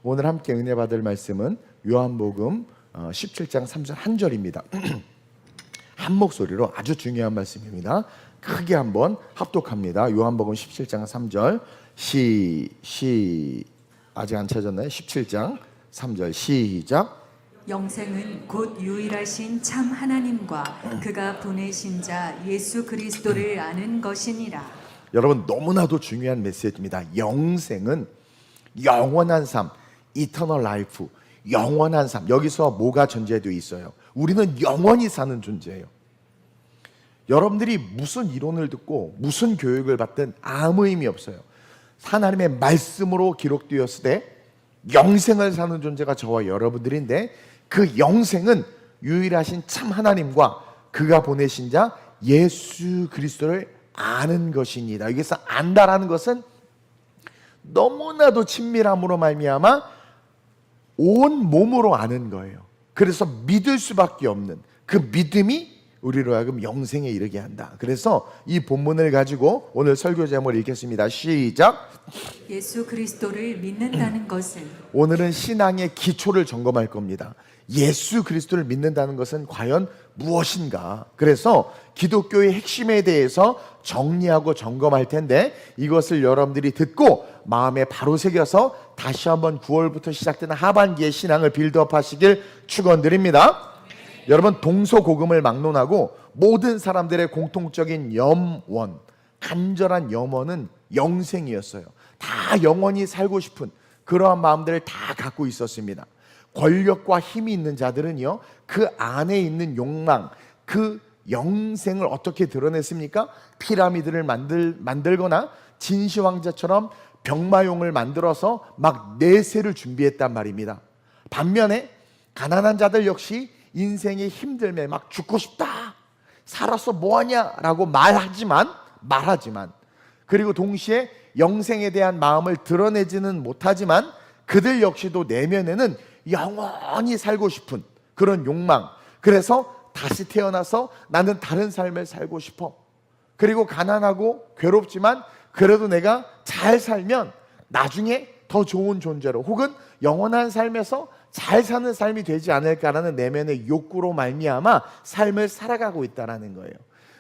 오늘 함께 은혜 받을 말씀은 요한복음 17장 3절 한 절입니다. 한 목소리로 아주 중요한 말씀입니다. 크게 한번 합독합니다. 요한복음 17장 3절 아직 안 찾았나요? 17장 3절 시작. 영생은 곧 유일하신 참 하나님과 그가 보내신 자 예수 그리스도를 아는 것이니라. 여러분, 너무나도 중요한 메시지입니다. 영생은 영원한 삶, 이터널 라이프, 영원한 삶. 여기서 뭐가 전제되어 있어요? 우리는 영원히 사는 존재예요. 여러분들이 무슨 이론을 듣고 무슨 교육을 받든 아무 의미 없어요. 하나님의 말씀으로 기록되었을 때 영생을 사는 존재가 저와 여러분들인데, 그 영생은 유일하신 참 하나님과 그가 보내신 자 예수 그리스도를 아는 것입니다. 여기서 안다라는 것은 너무나도 친밀함으로 말미암아 온 몸으로 아는 거예요. 그래서 믿을 수밖에 없는 그 믿음이 우리로 하여금 영생에 이르게 한다. 그래서 이 본문을 가지고 오늘 설교 제목을 읽겠습니다. 시작. 예수 그리스도를 믿는다는 것은, 오늘은 신앙의 기초를 점검할 겁니다. 예수 그리스도를 믿는다는 것은 과연 무엇인가? 그래서 기독교의 핵심에 대해서 정리하고 점검할 텐데, 이것을 여러분들이 듣고 마음에 바로 새겨서 다시 한번 9월부터 시작되는 하반기의 신앙을 빌드업 하시길 축원드립니다. 여러분, 동서고금을 막론하고 모든 사람들의 공통적인 염원, 간절한 염원은 영생이었어요. 다 영원히 살고 싶은 그러한 마음들을 다 갖고 있었습니다. 권력과 힘이 있는 자들은요, 그 안에 있는 욕망, 그 영생을 어떻게 드러냈습니까? 피라미드를 만들거나 진시황자처럼 병마용을 만들어서 막 내세를 준비했단 말입니다. 반면에 가난한 자들 역시 인생이 힘들매 막 죽고 싶다, 살아서 뭐하냐라고 말하지만 그리고 동시에 영생에 대한 마음을 드러내지는 못하지만 그들 역시도 내면에는 영원히 살고 싶은 그런 욕망, 그래서 다시 태어나서 나는 다른 삶을 살고 싶어. 그리고 가난하고 괴롭지만 그래도 내가 잘 살면 나중에 더 좋은 존재로, 혹은 영원한 삶에서 잘 사는 삶이 되지 않을까라는 내면의 욕구로 말미암아 삶을 살아가고 있다는 거예요.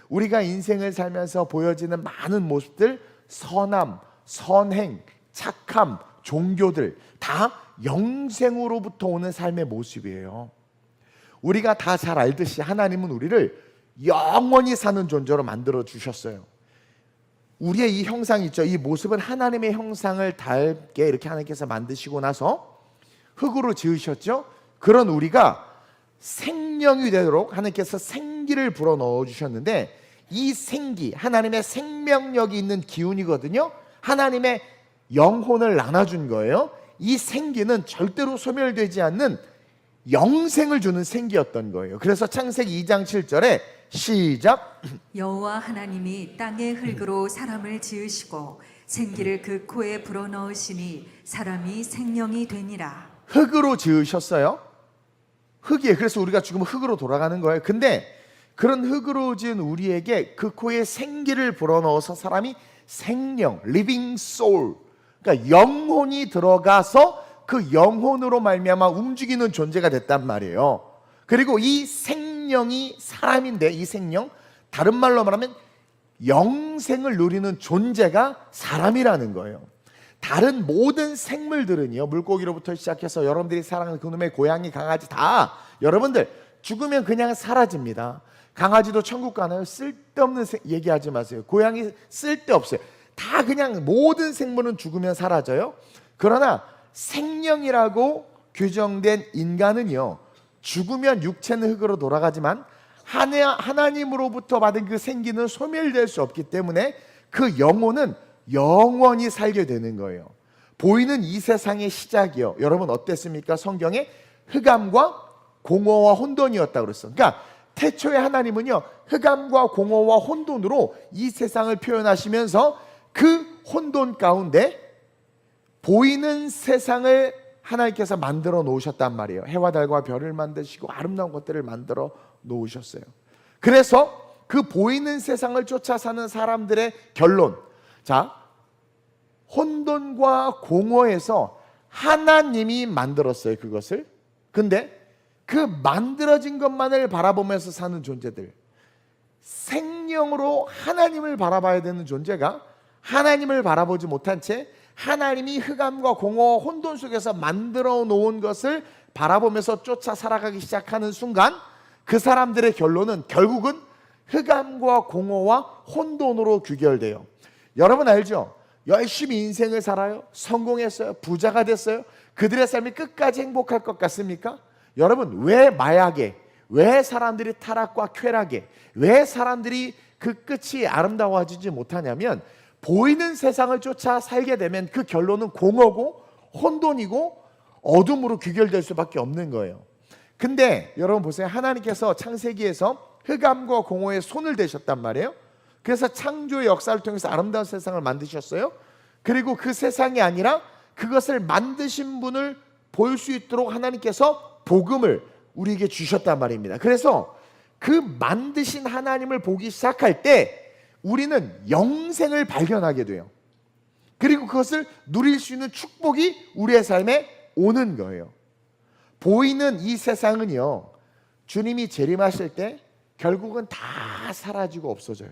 우리가 인생을 살면서 보여지는 많은 모습들, 선함, 선행, 착함, 종교들 다 영생으로부터 오는 삶의 모습이에요. 우리가 다 잘 알듯이 하나님은 우리를 영원히 사는 존재로 만들어 주셨어요. 우리의 이 형상이 있죠. 이 모습은 하나님의 형상을 닮게 이렇게 하나님께서 만드시고 나서 흙으로 지으셨죠. 그런 우리가 생명이 되도록 하나님께서 생기를 불어 넣어 주셨는데, 이 생기, 하나님의 생명력이 있는 기운이거든요. 하나님의 영혼을 나눠준 거예요. 이 생기는 절대로 소멸되지 않는 영생을 주는 생기였던 거예요. 그래서 창세기 2장 7절에 시작. 여호와 하나님이 땅의 흙으로 사람을 지으시고 생기를 그 코에 불어넣으시니 사람이 생명이 되니라. 흙으로 지으셨어요. 흙이에요. 그래서 우리가 지금 흙으로 돌아가는 거예요. 근데 그런 흙으로 지은 우리에게 그 코에 생기를 불어넣어서 사람이 생명, living soul, 그러니까 영혼이 들어가서 그 영혼으로 말미암아 움직이는 존재가 됐단 말이에요. 그리고 이 생명이 사람인데, 이 생명, 다른 말로 말하면 영생을 누리는 존재가 사람이라는 거예요. 다른 모든 생물들은요, 물고기로부터 시작해서 여러분들이 사랑하는 그놈의 고양이, 강아지 다 여러분들 죽으면 그냥 사라집니다. 강아지도 천국 가나요? 쓸데없는 얘기하지 마세요. 고양이 쓸데없어요. 다 그냥 모든 생물은 죽으면 사라져요. 그러나 생명이라고 규정된 인간은요, 죽으면 육체는 흙으로 돌아가지만 하나님으로부터 받은 그 생기는 소멸될 수 없기 때문에 그 영혼은 영원히 살게 되는 거예요. 보이는 이 세상의 시작이요, 여러분 어땠습니까? 성경에 흑암과 공허와 혼돈이었다고 그랬어. 그러니까 태초에 하나님은요, 흑암과 공허와 혼돈으로 이 세상을 표현하시면서 그 혼돈 가운데 보이는 세상을 하나님께서 만들어 놓으셨단 말이에요. 해와 달과 별을 만드시고 아름다운 것들을 만들어 놓으셨어요. 그래서 그 보이는 세상을 쫓아 사는 사람들의 결론, 자, 혼돈과 공허에서 하나님이 만들었어요, 그것을. 근데 그 만들어진 것만을 바라보면서 사는 존재들, 생명으로 하나님을 바라봐야 되는 존재가 하나님을 바라보지 못한 채 하나님이 흑암과 공허 혼돈 속에서 만들어 놓은 것을 바라보면서 쫓아 살아가기 시작하는 순간 그 사람들의 결론은 결국은 흑암과 공허와 혼돈으로 귀결돼요. 여러분 알죠? 열심히 인생을 살아요. 성공했어요. 부자가 됐어요. 그들의 삶이 끝까지 행복할 것 같습니까? 여러분, 왜 마약에, 왜 사람들이 타락과 쾌락에, 왜 사람들이 그 끝이 아름다워지지 못하냐면 보이는 세상을 쫓아 살게 되면 그 결론은 공허고 혼돈이고 어둠으로 귀결될 수밖에 없는 거예요. 근데 여러분 보세요. 하나님께서 창세기에서 흑암과 공허에 손을 대셨단 말이에요. 그래서 창조의 역사를 통해서 아름다운 세상을 만드셨어요. 그리고 그 세상이 아니라 그것을 만드신 분을 볼 수 있도록 하나님께서 복음을 우리에게 주셨단 말입니다. 그래서 그 만드신 하나님을 보기 시작할 때 우리는 영생을 발견하게 돼요. 그리고 그것을 누릴 수 있는 축복이 우리의 삶에 오는 거예요. 보이는 이 세상은요, 주님이 재림하실 때 결국은 다 사라지고 없어져요.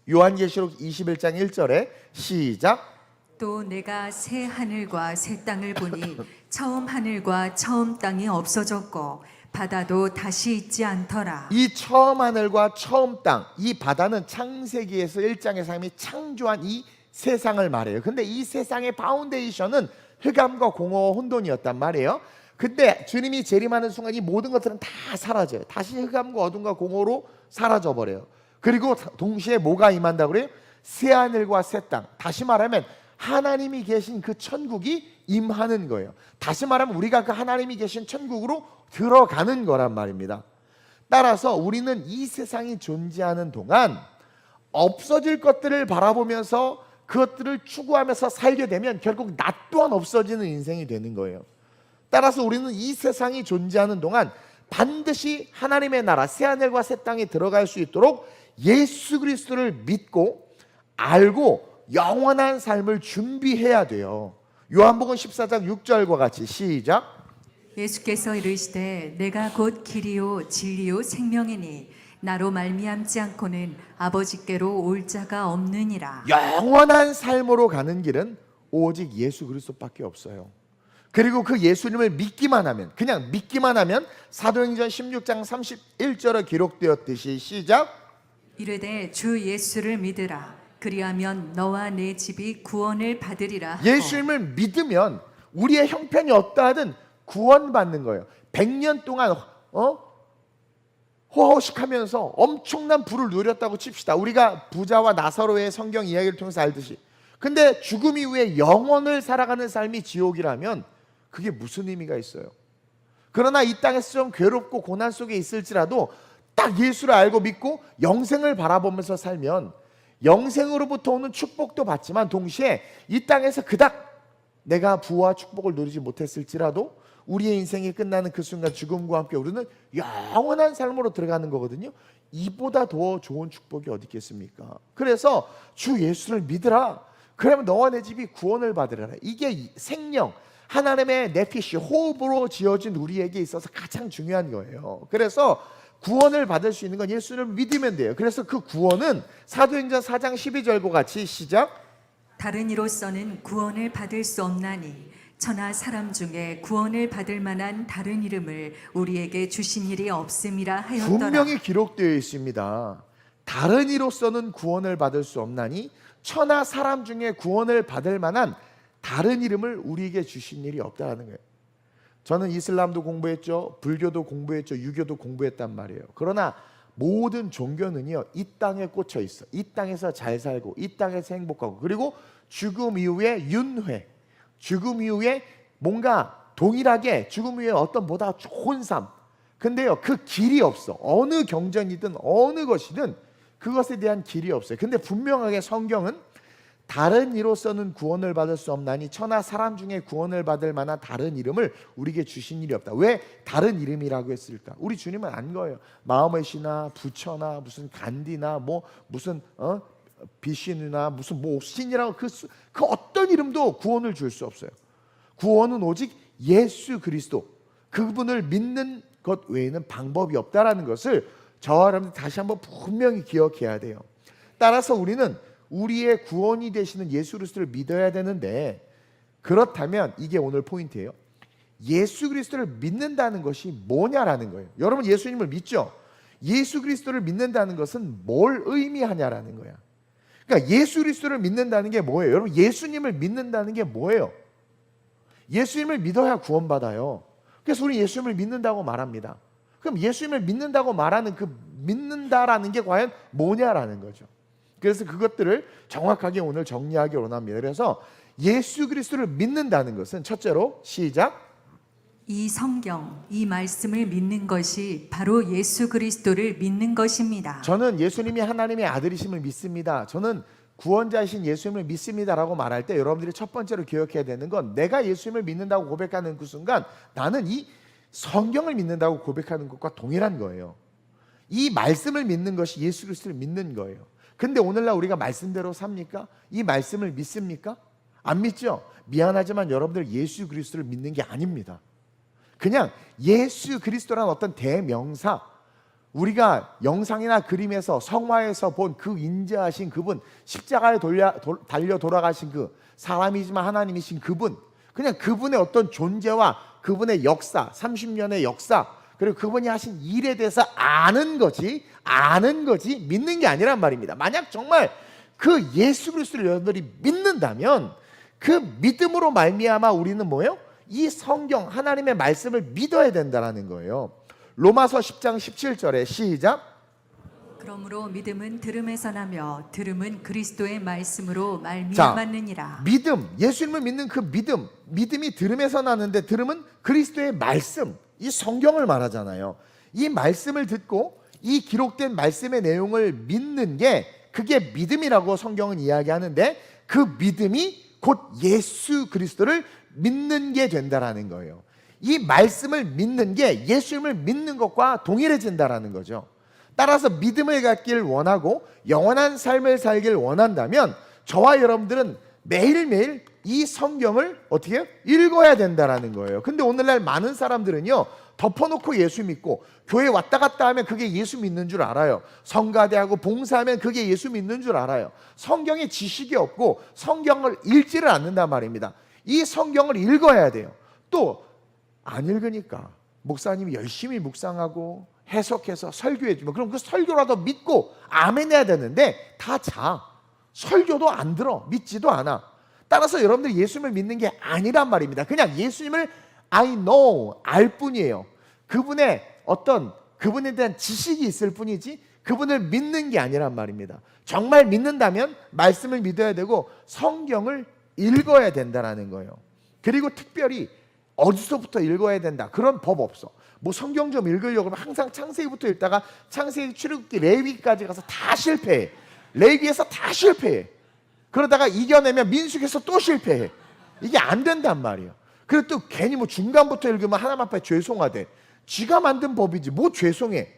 요한계시록 21장 1절에 시작. 또 내가 새 하늘과 새 땅을 보니 처음 하늘과 처음 땅이 없어졌고 바다도 다시 있지 않더라. 이 처음 하늘과 처음 땅, 이 바다는 창세기에서 1장에서 하나님이 창조한 이 세상을 말해요. 근데 이 세상의 파운데이션은 흑암과 공허와 혼돈이었단 말이에요. 근데 주님이 재림하는 순간 이 모든 것들은 다 사라져요. 다시 흑암과 어둠과 공허로 사라져 버려요. 그리고 동시에 뭐가 임한다고 그래요? 새 하늘과 새 땅. 다시 말하면 하나님이 계신 그 천국이 임하는 거예요. 다시 말하면 우리가 그 하나님이 계신 천국으로 들어가는 거란 말입니다. 따라서 우리는 이 세상이 존재하는 동안 없어질 것들을 바라보면서 그것들을 추구하면서 살게 되면 결국 나 또한 없어지는 인생이 되는 거예요. 따라서 우리는 이 세상이 존재하는 동안 반드시 하나님의 나라 새하늘과 새 땅에 들어갈 수 있도록 예수 그리스도를 믿고 알고 영원한 삶을 준비해야 돼요. 요한복음 14장 6절과 같이 시작. 예수께서 이르시되 내가 곧 길이요 진리요 생명이니 나로 말미암지 않고는 아버지께로 올 자가 없느니라. 영원한 삶으로 가는 길은 오직 예수 그리스도밖에 없어요. 그리고 그 예수님을 믿기만 하면, 그냥 믿기만 하면 사도행전 16장 31절에 기록되었듯이 시작. 이르되 주 예수를 믿으라. 그리하면 너와 내 집이 구원을 받으리라. 예수님을 믿으면 우리의 형편이 어떠하든 구원받는 거예요. 100년 동안 호호식하면서 엄청난 부를 누렸다고 칩시다. 우리가 부자와 나사로의 성경 이야기를 통해서 알듯이. 근데 죽음 이후에 영원을 살아가는 삶이 지옥이라면 그게 무슨 의미가 있어요? 그러나 이 땅에서 좀 괴롭고 고난 속에 있을지라도 딱 예수를 알고 믿고 영생을 바라보면서 살면 영생으로부터 오는 축복도 받지만 동시에 이 땅에서 그닥 내가 부와 축복을 누리지 못했을지라도 우리의 인생이 끝나는 그 순간 죽음과 함께 우리는 영원한 삶으로 들어가는 거거든요. 이보다 더 좋은 축복이 어디 있겠습니까? 그래서 주 예수를 믿으라. 그러면 너와 내 집이 구원을 받으리라. 이게 생명, 하나님의 네피시, 호흡으로 지어진 우리에게 있어서 가장 중요한 거예요. 그래서 구원을 받을 수 있는 건 예수를 믿으면 돼요. 그래서 그 구원은 사도행전 4장 12절과 같이 시작. 다른 이로서는 구원을 받을 수 없나니 천하 사람 중에 구원을 받을 만한 다른 이름을 우리에게 주신 일이 없음이라 하였더라. 분명히 기록되어 있습니다. 다른 이로서는 구원을 받을 수 없나니 천하 사람 중에 구원을 받을 만한 다른 이름을 우리에게 주신 일이 없다는 거예요. 저는 이슬람도 공부했죠. 불교도 공부했죠. 유교도 공부했단 말이에요. 그러나 모든 종교는요, 이 땅에 꽂혀 있어. 이 땅에서 잘 살고 이 땅에서 행복하고 그리고 죽음 이후에 윤회, 죽음 이후에 뭔가 동일하게 죽음 이후에 어떤 보다 좋은 삶. 근데요, 그 길이 없어. 어느 경전이든 어느 것이든 그것에 대한 길이 없어요. 근데 분명하게 성경은 다른 이로서는 구원을 받을 수 없나니 천하 사람 중에 구원을 받을 만한 다른 이름을 우리에게 주신 일이 없다. 왜 다른 이름이라고 했을까? 우리 주님은 안 거예요. 마음의 신이나 부처나 무슨 간디나 뭐 무슨 비신이나 무슨 뭐 신이라고 그 어떤 이름도 구원을 줄 수 없어요. 구원은 오직 예수 그리스도, 그분을 믿는 것 외에는 방법이 없다라는 것을 저와 여러분들 다시 한번 분명히 기억해야 돼요. 따라서 우리는 우리의 구원이 되시는 예수 그리스도를 믿어야 되는데, 그렇다면 이게 오늘 포인트예요. 예수 그리스도를 믿는다는 것이 뭐냐라는 거예요. 여러분 예수님을 믿죠? 예수 그리스도를 믿는다는 것은 뭘 의미하냐라는 거야. 그러니까 예수 그리스도를 믿는다는 게 뭐예요? 여러분 예수님을 믿는다는 게 뭐예요? 예수님을 믿어야 구원받아요. 그래서 우리 예수님을 믿는다고 말합니다. 그럼 예수님을 믿는다고 말하는 그 믿는다라는 게 과연 뭐냐라는 거죠. 그래서 그것들을 정확하게 오늘 정리하기 원합니다. 그래서 예수 그리스도를 믿는다는 것은 첫째로 시작, 이 성경, 이 말씀을 믿는 것이 바로 예수 그리스도를 믿는 것입니다. 저는 예수님이 하나님의 아들이심을 믿습니다, 저는 구원자이신 예수님을 믿습니다라고 말할 때 여러분들이 첫 번째로 기억해야 되는 건, 내가 예수님을 믿는다고 고백하는 그 순간 나는 이 성경을 믿는다고 고백하는 것과 동일한 거예요. 이 말씀을 믿는 것이 예수 그리스도를 믿는 거예요. 근데 오늘날 우리가 말씀대로 삽니까? 이 말씀을 믿습니까? 안 믿죠? 미안하지만 여러분들 예수 그리스도를 믿는 게 아닙니다. 그냥 예수 그리스도라는 어떤 대명사, 우리가 영상이나 그림에서 성화에서 본 그 인자하신 그분, 십자가에 달려 돌아가신 그 사람이지만 하나님이신 그분, 그냥 그분의 어떤 존재와 그분의 역사, 30년의 역사, 그리고 그분이 하신 일에 대해서 아는 거지 믿는 게 아니란 말입니다. 만약 정말 그 예수 그리스도를 여러분들이 믿는다면 그 믿음으로 말미암아 우리는 뭐예요? 이 성경 하나님의 말씀을 믿어야 된다는 거예요. 로마서 10장 17절에 시작, 그러므로 믿음은 들음에서 나며 들음은 그리스도의 말씀으로 말미암았느니라. 믿음, 예수님을 믿는 그 믿음이 들음에서 나는데 들음은 그리스도의 말씀, 이 성경을 말하잖아요. 이 말씀을 듣고 이 기록된 말씀의 내용을 믿는 게, 그게 믿음이라고 성경은 이야기하는데, 그 믿음이 곧 예수 그리스도를 믿는 게 된다라는 거예요. 이 말씀을 믿는 게 예수님을 믿는 것과 동일해진다라는 거죠. 따라서 믿음을 갖길 원하고 영원한 삶을 살길 원한다면 저와 여러분들은 매일매일 이 성경을 어떻게 해요? 읽어야 된다라는 거예요. 근데 오늘날 많은 사람들은요, 덮어놓고 예수 믿고 교회 왔다 갔다 하면 그게 예수 믿는 줄 알아요. 성가대하고 봉사하면 그게 예수 믿는 줄 알아요. 성경에 지식이 없고 성경을 읽지를 않는단 말입니다. 이 성경을 읽어야 돼요. 또 안 읽으니까 목사님이 열심히 묵상하고 해석해서 설교해 주면 그럼 그 설교라도 믿고 아멘 해야 되는데 다 자. 설교도 안 들어. 믿지도 않아. 따라서 여러분들이 예수님을 믿는 게 아니란 말입니다. 그냥 예수님을 I know, 알 뿐이에요. 그분에 대한 지식이 있을 뿐이지 그분을 믿는 게 아니란 말입니다. 정말 믿는다면 말씀을 믿어야 되고 성경을 읽어야 된다는 거예요. 그리고 특별히 어디서부터 읽어야 된다, 그런 법 없어. 뭐 성경 좀 읽으려고 하면 항상 창세기부터 읽다가 창세기, 출애굽기, 레위기까지 가서 다 실패해. 레위기에서 다 실패해. 그러다가 이겨내면 민수기에서 또 실패해. 이게 안 된단 말이에요. 그리고 또 괜히 뭐 중간부터 읽으면 하나님 앞에 죄송하대. 쥐가 만든 법이지 뭐 죄송해.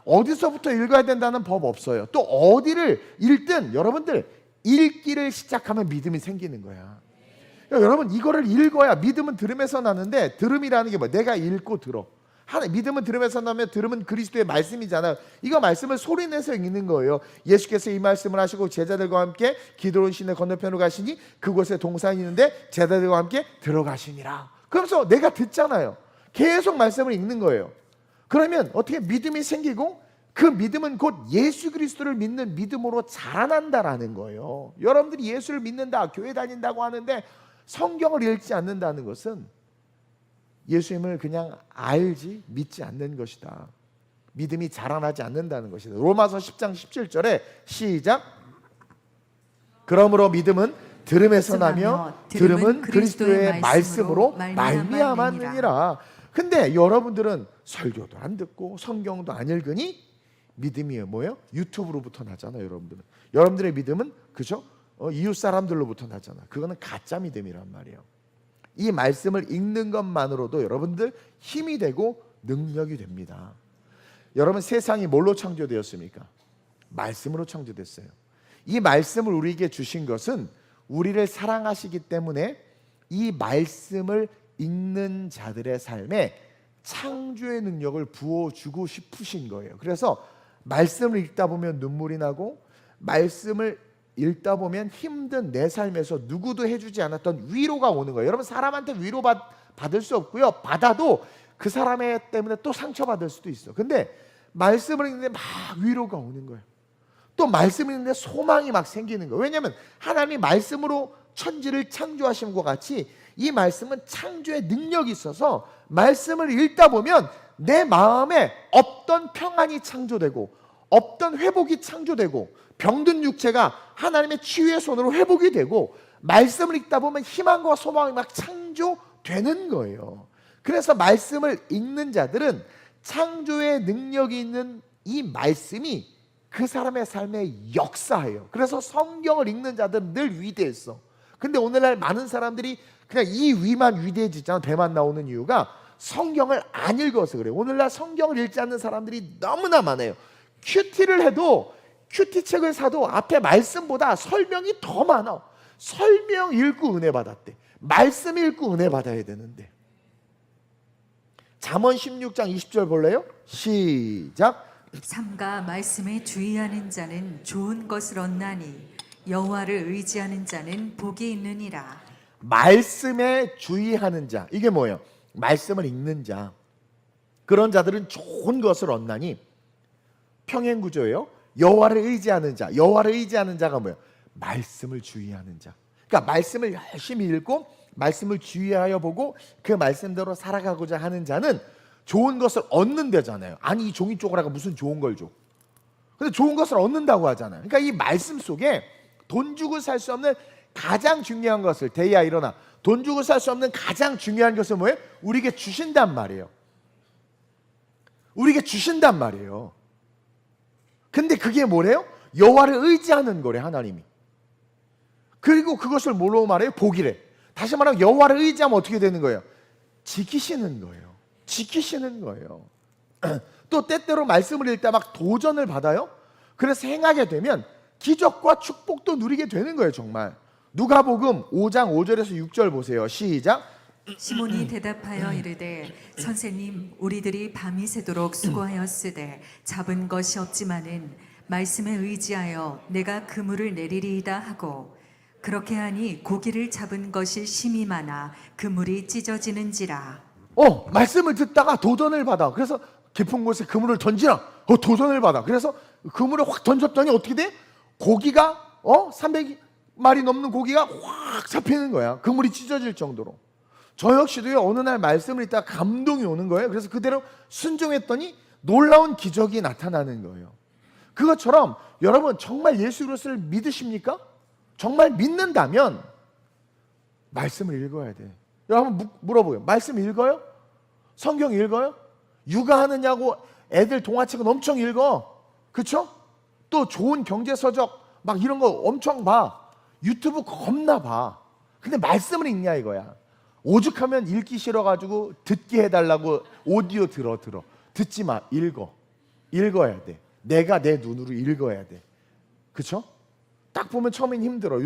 어디서부터 읽어야 된다는 법 없어요. 또 어디를 읽든 여러분들 읽기를 시작하면 믿음이 생기는 거야. 여러분 이거를 읽어야, 믿음은 들음에서 나는데 들음이라는 게 뭐야? 내가 읽고 들어. 믿음은 들음에서 나면 들음은 그리스도의 말씀이잖아요. 이거 말씀을 소리내서 읽는 거예요. 예수께서 이 말씀을 하시고 제자들과 함께 기드론 시내 건너편으로 가시니 그곳에 동산이 있는데 제자들과 함께 들어가시니라. 그러면서 내가 듣잖아요. 계속 말씀을 읽는 거예요. 그러면 어떻게 믿음이 생기고 그 믿음은 곧 예수 그리스도를 믿는 믿음으로 자라난다라는 거예요. 여러분들이 예수를 믿는다, 교회 다닌다고 하는데 성경을 읽지 않는다는 것은 예수님을 그냥 알지 믿지 않는 것이다. 믿음이 자라나지 않는다는 것이다. 로마서 10장 17절에 시작, 그러므로 믿음은 들음에서 나며 들음은 그리스도의 말씀으로 말미암았느니라. 근데 여러분들은 설교도 안 듣고 성경도 안 읽으니 믿음이 뭐예요? 유튜브로부터 나잖아요. 여러분들의 믿음은 그죠? 이웃 사람들로부터 나잖아. 그거는 가짜 믿음이란 말이에요. 이 말씀을 읽는 것만으로도 여러분들 힘이 되고 능력이 됩니다. 여러분 세상이 뭘로 창조되었습니까? 말씀으로 창조됐어요. 이 말씀을 우리에게 주신 것은 우리를 사랑하시기 때문에 이 말씀을 읽는 자들의 삶에 창조의 능력을 부어주고 싶으신 거예요. 그래서 말씀을 읽다 보면 눈물이 나고, 말씀을 읽다 보면 힘든 내 삶에서 누구도 해주지 않았던 위로가 오는 거예요. 여러분, 사람한테 위로 받을 수 없고요. 받아도 그 사람 때문에 또 상처받을 수도 있어. 근데 말씀을 읽는데 막 위로가 오는 거예요. 또 말씀을 읽는데 소망이 막 생기는 거예요. 왜냐하면 하나님이 말씀으로 천지를 창조하신 것 같이 이 말씀은 창조의 능력이 있어서 말씀을 읽다 보면 내 마음에 없던 평안이 창조되고, 없던 회복이 창조되고, 병든 육체가 하나님의 치유의 손으로 회복이 되고, 말씀을 읽다 보면 희망과 소망이 막 창조되는 거예요. 그래서 말씀을 읽는 자들은 창조의 능력이 있는 이 말씀이 그 사람의 삶에 역사해요. 그래서 성경을 읽는 자들은 늘 위대했어. 근데 오늘날 많은 사람들이 그냥 이 위만 위대해지잖아. 배만 나오는 이유가 성경을 안 읽어서 그래요. 오늘날 성경을 읽지 않는 사람들이 너무나 많아요. 큐티를 해도, 큐티 책을 사도 앞에 말씀보다 설명이 더 많아. 설명 읽고 은혜 받았대. 말씀 읽고 은혜 받아야 되는데. 잠언 16장 20절 볼래요? 시작. 삼가 말씀에 주의하는 자는 좋은 것을 얻나니 여호와를 의지하는 자는 복이 있느니라. 말씀에 주의하는 자, 이게 뭐예요? 말씀을 읽는 자, 그런 자들은 좋은 것을 얻나니, 평행구조예요. 여호와를 의지하는 자, 여호와를 의지하는 자가 뭐예요? 말씀을 주의하는 자. 그러니까 말씀을 열심히 읽고 말씀을 주의하여 보고 그 말씀대로 살아가고자 하는 자는 좋은 것을 얻는 데잖아요. 아니, 이 종이 쪼그라가 무슨 좋은 걸 줘? 근데 좋은 것을 얻는다고 하잖아요. 그러니까 이 말씀 속에 돈 주고 살 수 없는 가장 중요한 것을, 대야 일어나, 돈 주고 살 수 없는 가장 중요한 것은 뭐예요? 우리에게 주신단 말이에요. 우리에게 주신단 말이에요. 근데 그게 뭐래요? 여호와를 의지하는 거래, 하나님이. 그리고 그것을 뭐로 말해요? 복이래. 다시 말하면 여호와를 의지하면 어떻게 되는 거예요? 지키시는 거예요. 지키시는 거예요. 또 때때로 말씀을 읽다 막 도전을 받아요. 그래서 행하게 되면 기적과 축복도 누리게 되는 거예요. 정말. 누가복음 5장 5절에서 6절 보세요. 시작. 시몬이 대답하여 이르되 선생님, 우리들이 밤이 새도록 수고하였으되 잡은 것이 없지만은 말씀에 의지하여 내가 그물을 내리리이다 하고, 그렇게 하니 고기를 잡은 것이 심히 많아 그물이 찢어지는지라. 말씀을 듣다가 도전을 받아. 그래서 깊은 곳에 그물을 던지라. 도전을 받아. 그래서 그물을 확 던졌더니 어떻게 돼? 고기가 300마리 넘는 고기가 확 잡히는 거야. 그물이 찢어질 정도로. 저 역시도요, 어느 날 말씀을 읽다가 감동이 오는 거예요. 그래서 그대로 순종했더니 놀라운 기적이 나타나는 거예요. 그것처럼 여러분, 정말 예수 그리스도를 믿으십니까? 정말 믿는다면 말씀을 읽어야 돼. 여러분, 물어보요. 말씀 읽어요? 성경 읽어요? 육아하느냐고 애들 동화책은 엄청 읽어. 그쵸? 또 좋은 경제서적 막 이런 거 엄청 봐. 유튜브 겁나 봐. 근데 말씀을 읽냐 이거야. 오죽하면 읽기 싫어가지고 듣게 해달라고 오디오 들어. 듣지 마. 읽어야 돼. 내가 내 눈으로 읽어야 돼. 그쵸? 딱 보면 처음엔 힘들어.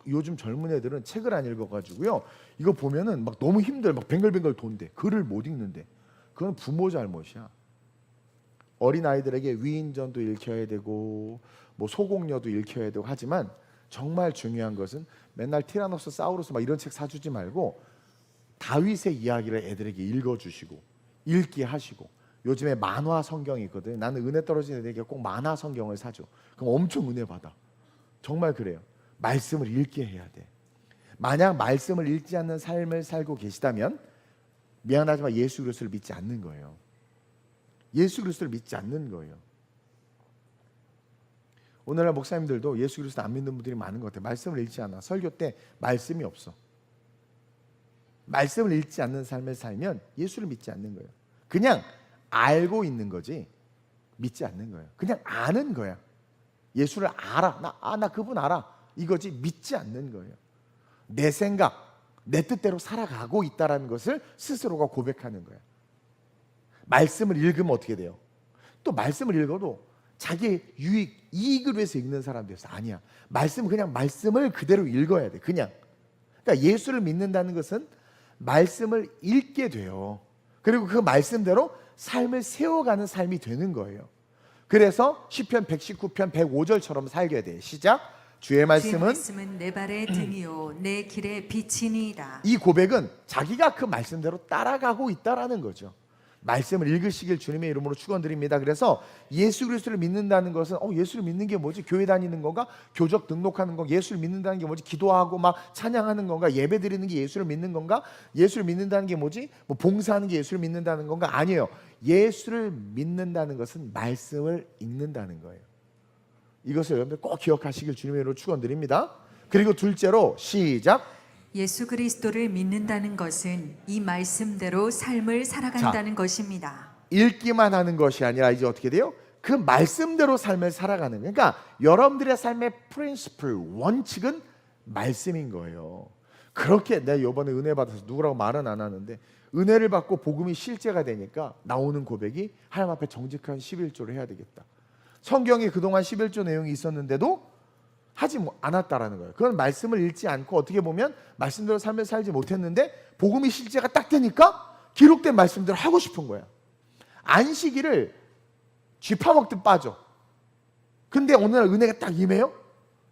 요즘 젊은 애들은 책을 안 읽어가지고요, 이거 보면은 막 너무 힘들어. 막 뱅글뱅글 돈대. 글을 못 읽는데. 그건 부모 잘못이야. 어린 아이들에게 위인전도 읽혀야 되고 뭐 소공녀도 읽혀야 되고 하지만, 정말 중요한 것은 맨날 티라노스 사우루스 막 이런 책 사주지 말고 다윗의 이야기를 애들에게 읽어주시고 읽게 하시고. 요즘에 만화 성경이 있거든. 나는 은혜 떨어진 애들에게 꼭 만화 성경을 사줘. 그럼 엄청 은혜 받아. 정말 그래요. 말씀을 읽게 해야 돼. 만약 말씀을 읽지 않는 삶을 살고 계시다면 미안하지만 예수 그리스도를 믿지 않는 거예요. 예수 그리스도를 믿지 않는 거예요. 오늘날 목사님들도 예수 그리스도 안 믿는 분들이 많은 것 같아요. 말씀을 읽지 않아. 설교 때 말씀이 없어. 말씀을 읽지 않는 삶을 살면 예수를 믿지 않는 거예요. 그냥 알고 있는 거지 믿지 않는 거예요. 그냥 아는 거야. 예수를 알아. 나 그분 알아. 이거지 믿지 않는 거예요. 내 생각, 내 뜻대로 살아가고 있다는 것을 스스로가 고백하는 거예요. 말씀을 읽으면 어떻게 돼요? 또 말씀을 읽어도 자기 이익을 위해서 읽는 사람들이 있어. 아니야. 말씀은 그냥 말씀을 그대로 읽어야 돼. 그냥 그러니까 예수를 믿는다는 것은 말씀을 읽게 돼요. 그리고 그 말씀대로 삶을 세워가는 삶이 되는 거예요. 그래서 시편 119편 105절처럼 살게 돼. 시작. 주의 말씀은 내 발의 등이요 내 길의 빛이니이다. 이 고백은 자기가 그 말씀대로 따라가고 있다라는 거죠. 말씀을 읽으시길 주님의 이름으로 축원드립니다. 그래서 예수 그리스도를 믿는다는 것은 예수를 믿는 게 뭐지? 교회 다니는 건가? 교적 등록하는 건가? 예수를 믿는다는 게 뭐지? 기도하고 막 찬양하는 건가? 예배 드리는 게 예수를 믿는 건가? 예수를 믿는다는 게 뭐지? 뭐 봉사하는 게 예수를 믿는다는 건가? 아니에요. 예수를 믿는다는 것은 말씀을 읽는다는 거예요. 이것을 여러분들 꼭 기억하시길 주님의 이름으로 축원드립니다. 그리고 둘째로 시작. 예수 그리스도를 믿는다는 것은 이 말씀대로 삶을 살아간다는 것입니다. 읽기만 하는 것이 아니라 이제 어떻게 돼요? 그 말씀대로 삶을 살아가는 거예요. 그러니까 여러분들의 삶의 프린시플, 원칙은 말씀인 거예요. 그렇게 내가 이번에 은혜 받아서 누구라고 말은 안 하는데 은혜를 받고 복음이 실제가 되니까 나오는 고백이 하나님 앞에 정직한 11조를 해야 되겠다. 성경에 그동안 11조 내용이 있었는데도 하지 않았다라는 거예요. 그건 말씀을 읽지 않고 어떻게 보면 말씀대로 삶을 살지 못했는데 복음이 실제가 딱 되니까 기록된 말씀대로 하고 싶은 거야. 안식일을 쥐파먹듯 빠져. 근데 오늘 은혜가 딱 임해요.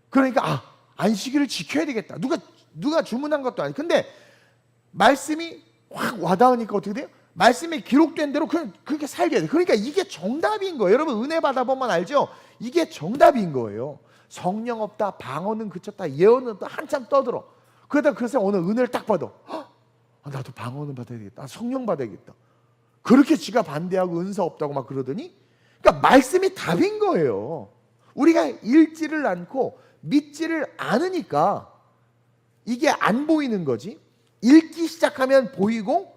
그러니까 안식일을 지켜야 되겠다. 누가 주문한 것도 아니고. 근데 말씀이 확 와닿으니까 어떻게 돼요? 말씀이 기록된 대로 그냥 그렇게 살게 돼. 그러니까 이게 정답인 거예요. 여러분 은혜 받아보면 알죠? 이게 정답인 거예요. 성령 없다, 방언은 그쳤다, 예언은 또 한참 떠들어. 그러다 그래서 오늘 은혜를 딱 받아. 나도 방언은 받아야겠다, 성령 받아야겠다. 그렇게 지가 반대하고 은사 없다고 막 그러더니, 그러니까 말씀이 답인 거예요. 우리가 읽지를 않고 믿지를 않으니까 이게 안 보이는 거지. 읽기 시작하면 보이고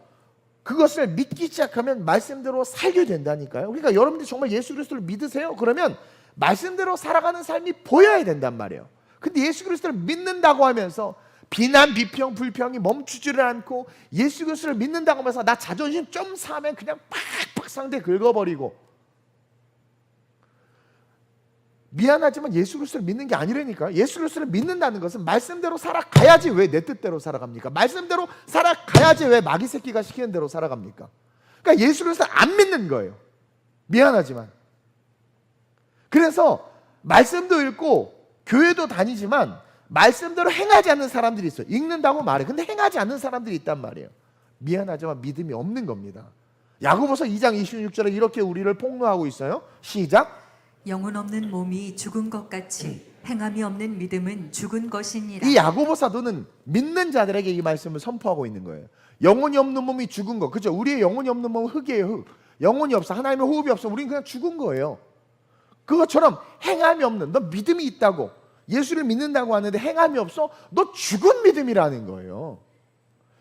그것을 믿기 시작하면 말씀대로 살게 된다니까요. 그러니까 여러분들이 정말 예수 그리스도를 믿으세요? 그러면 말씀대로 살아가는 삶이 보여야 된단 말이에요. 근데 예수 그리스도를 믿는다고 하면서 비난, 비평, 불평이 멈추지를 않고 예수 그리스도를 믿는다고 하면서 나 자존심 좀 상하면 그냥 팍팍 상대 긁어버리고, 미안하지만 예수 그리스도를 믿는 게 아니라니까요. 예수 그리스도를 믿는다는 것은 말씀대로 살아가야지 왜 내 뜻대로 살아갑니까? 말씀대로 살아가야지 왜 마귀 새끼가 시키는 대로 살아갑니까? 그러니까 예수 그리스도를 안 믿는 거예요. 미안하지만. 그래서 말씀도 읽고 교회도 다니지만 말씀대로 행하지 않는 사람들이 있어요. 읽는다고 말해. 근데 행하지 않는 사람들이 있단 말이에요. 미안하지만 믿음이 없는 겁니다. 야고보서 2장 26절에 이렇게 우리를 폭로하고 있어요. 시작. 영혼 없는 몸이 죽은 것 같이 행함이 없는 믿음은 죽은 것이니라. 이 야고보 사도는 믿는 자들에게 이 말씀을 선포하고 있는 거예요. 영혼이 없는 몸이 죽은 거. 그렇죠? 우리의 영혼이 없는 몸은 흙이에요. 흙. 영혼이 없어. 하나님의 호흡이 없어. 우리는 그냥 죽은 거예요. 그것처럼 행함이 없는, 너 믿음이 있다고 예수를 믿는다고 하는데 행함이 없어? 너 죽은 믿음이라는 거예요.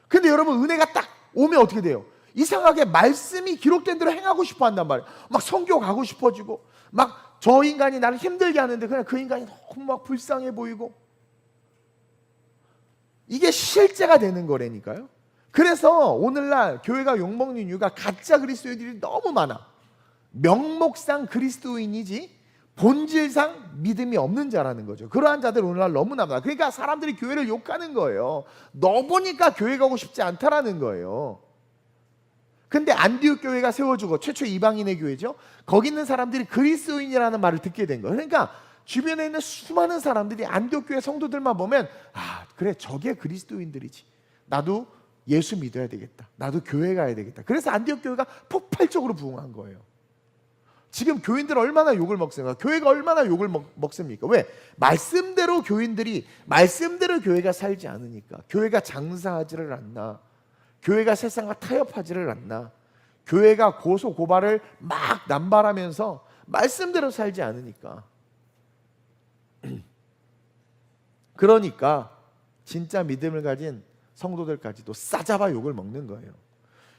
근데 여러분 은혜가 딱 오면 어떻게 돼요? 이상하게 말씀이 기록된 대로 행하고 싶어 한단 말이에요. 막 선교 가고 싶어지고, 막 저 인간이 나를 힘들게 하는데 그냥 그 인간이 너무 막 불쌍해 보이고, 이게 실제가 되는 거라니까요. 그래서 오늘날 교회가 욕먹는 이유가 가짜 그리스도인들이 너무 많아. 명목상 그리스도인이지 본질상 믿음이 없는 자라는 거죠. 그러한 자들 오늘날 너무나 많아. 그러니까 사람들이 교회를 욕하는 거예요. 너 보니까 교회 가고 싶지 않다라는 거예요. 근데 안디옥 교회가 세워지고 최초 이방인의 교회죠. 거기 있는 사람들이 그리스도인이라는 말을 듣게 된 거예요. 그러니까 주변에 있는 수많은 사람들이 안디옥 교회 성도들만 보면 그래 저게 그리스도인들이지. 나도 예수 믿어야 되겠다. 나도 교회 가야 되겠다. 그래서 안디옥 교회가 폭발적으로 부흥한 거예요. 지금 교인들 얼마나 욕을 먹습니까? 교회가 얼마나 욕을 먹습니까? 왜? 말씀대로 교인들이 말씀대로 교회가 살지 않으니까. 교회가 장사하지를 않나, 교회가 세상과 타협하지를 않나, 교회가 고소 고발을 막 남발하면서 말씀대로 살지 않으니까. 그러니까 진짜 믿음을 가진 성도들까지도 싸잡아 욕을 먹는 거예요.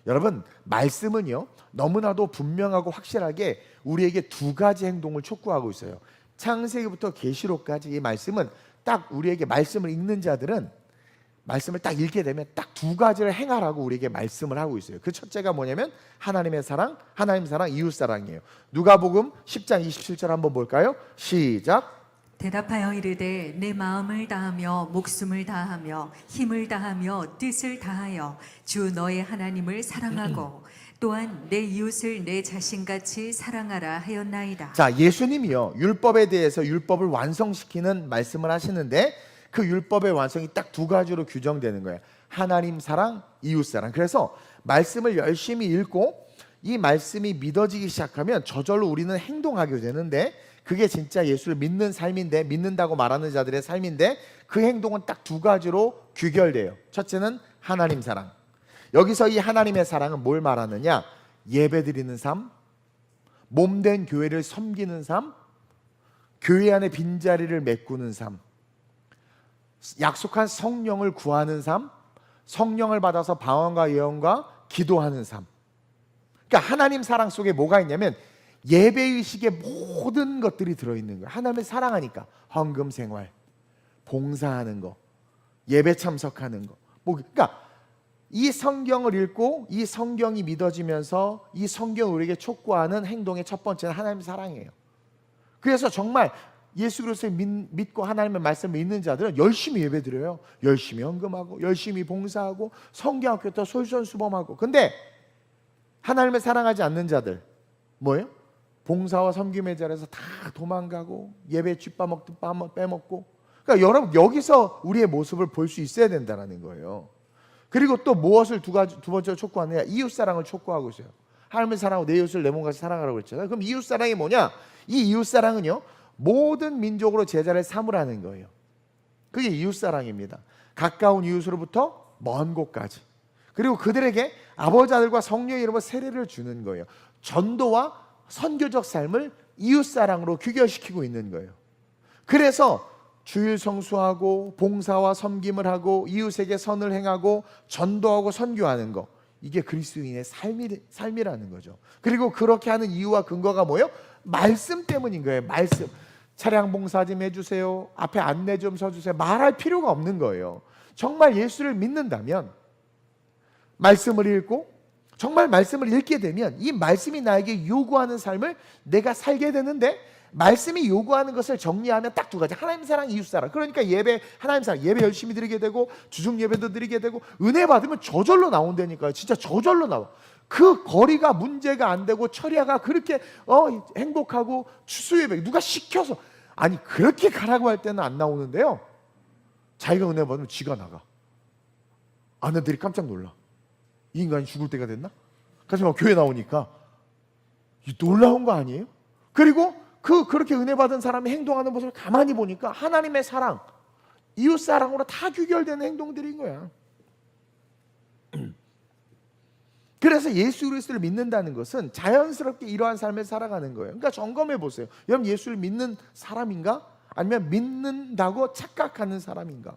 여러분 말씀은요 너무나도 분명하고 확실하게 우리에게 두 가지 행동을 촉구하고 있어요. 창세기부터 계시록까지 이 말씀은 딱 우리에게, 말씀을 읽는 자들은 말씀을 딱 읽게 되면 딱 두 가지를 행하라고 우리에게 말씀을 하고 있어요. 그 첫째가 뭐냐면 하나님의 사랑, 하나님 사랑, 이웃 사랑이에요. 누가복음 10장 27절 한번 볼까요? 시작. 대답하여 이르되 내 마음을 다하며 목숨을 다하며 힘을 다하며 뜻을 다하여 주 너의 하나님을 사랑하고 또한 내 이웃을 내 자신같이 사랑하라 하였나이다. 자, 예수님이요 율법에 대해서 율법을 완성시키는 말씀을 하시는데 그 율법의 완성이 딱 두 가지로 규정되는 거예요. 하나님 사랑, 이웃 사랑. 그래서 말씀을 열심히 읽고 이 말씀이 믿어지기 시작하면 저절로 우리는 행동하게 되는데 그게 진짜 예수를 믿는 삶인데, 믿는다고 말하는 자들의 삶인데 그 행동은 딱 두 가지로 규결돼요. 첫째는 하나님 사랑. 여기서 이 하나님의 사랑은 뭘 말하느냐? 예배드리는 삶, 몸된 교회를 섬기는 삶, 교회 안에 빈자리를 메꾸는 삶, 약속한 성령을 구하는 삶, 성령을 받아서 방언과 예언과 기도하는 삶. 그러니까 하나님 사랑 속에 뭐가 있냐면 예배의식의 모든 것들이 들어있는 거예요. 하나님을 사랑하니까 헌금 생활, 봉사하는 거, 예배 참석하는 거. 그러니까 이 성경을 읽고 이 성경이 믿어지면서 이 성경을 우리에게 촉구하는 행동의 첫 번째는 하나님 사랑이에요. 그래서 정말 예수 그리스도를 믿고 하나님의 말씀을 믿는 자들은 열심히 예배드려요. 열심히 헌금하고 열심히 봉사하고 성경학교도 솔선수범하고. 근데 하나님을 사랑하지 않는 자들 뭐예요? 봉사와 섬김의 자리에서 다 도망가고 예배 쥐빠먹듯 빼먹고. 그러니까 여러분 여기서 우리의 모습을 볼 수 있어야 된다는 거예요. 그리고 또 무엇을 두 번째로 촉구하느냐? 이웃사랑을 촉구하고 있어요. 하나님을 사랑하고 내 이웃을 내 몸같이 사랑하라고 했잖아요. 그럼 이웃사랑이 뭐냐? 이 이웃사랑은요 모든 민족으로 제자를 삼으라는 거예요. 그게 이웃사랑입니다. 가까운 이웃으로부터 먼 곳까지. 그리고 그들에게 아버지 아들과 성령의 이름으로 세례를 주는 거예요. 전도와 선교적 삶을 이웃사랑으로 규결시키고 있는 거예요. 그래서 주일 성수하고 봉사와 섬김을 하고 이웃에게 선을 행하고 전도하고 선교하는 거, 이게 그리스도인의 삶이라는 거죠. 그리고 그렇게 하는 이유와 근거가 뭐예요? 말씀 때문인 거예요. 말씀. 차량 봉사 좀 해주세요, 앞에 안내 좀 서주세요, 말할 필요가 없는 거예요. 정말 예수를 믿는다면 말씀을 읽고 정말 말씀을 읽게 되면 이 말씀이 나에게 요구하는 삶을 내가 살게 되는데, 말씀이 요구하는 것을 정리하면 딱 두 가지: 하나님 사랑, 이웃 사랑. 그러니까 예배, 하나님 사랑, 예배 열심히 드리게 되고 주중 예배도 드리게 되고 은혜 받으면 저절로 나온다니까요. 진짜 저절로 나와. 그 거리가 문제가 안 되고 처리가 그렇게 행복하고 추수 예배 누가 시켜서, 아니 그렇게 가라고 할 때는 안 나오는데요, 자기가 은혜 받으면 지가 나가. 아내들이 깜짝 놀라. 이 인간이 죽을 때가 됐나? 그래서 막 교회 나오니까 놀라운 거 아니에요? 그리고 그렇게 은혜 받은 사람이 행동하는 모습을 가만히 보니까 하나님의 사랑, 이웃 사랑으로 다 규결되는 행동들인 거야. 그래서 예수 그리스도를 믿는다는 것은 자연스럽게 이러한 삶을 살아가는 거예요. 그러니까 점검해 보세요. 여러분 예수를 믿는 사람인가? 아니면 믿는다고 착각하는 사람인가?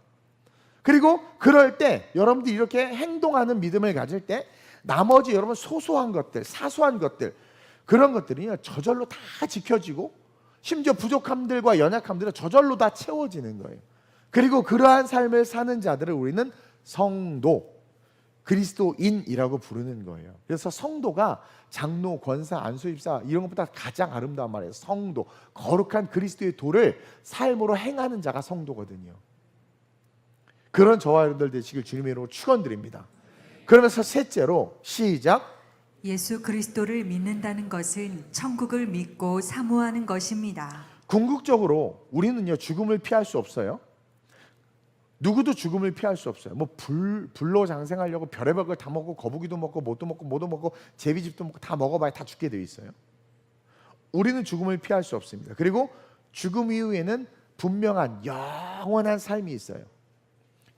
그리고 그럴 때 여러분들이 이렇게 행동하는 믿음을 가질 때 나머지 여러분 소소한 것들, 사소한 것들, 그런 것들이 저절로 다 지켜지고 심지어 부족함들과 연약함들은 저절로 다 채워지는 거예요. 그리고 그러한 삶을 사는 자들을 우리는 성도, 그리스도인이라고 부르는 거예요. 그래서 성도가 장로, 권사, 안수집사 이런 것보다 가장 아름다운 말이에요. 성도, 거룩한 그리스도의 도를 삶으로 행하는 자가 성도거든요. 그런 저와 여러분들 되시길 주님의 이름으로 축원드립니다. 그러면서 셋째로 시작. 예수 그리스도를 믿는다는 것은 천국을 믿고 사모하는 것입니다. 궁극적으로 우리는요 죽음을 피할 수 없어요. 누구도 죽음을 피할 수 없어요. 뭐 불로 장생하려고 별의별 걸 다 먹고 거북이도 먹고 뭐도 먹고 뭐도 먹고 제비집도 먹고 다 먹어봐야 다 죽게 되어 있어요. 우리는 죽음을 피할 수 없습니다. 그리고 죽음 이후에는 분명한 영원한 삶이 있어요.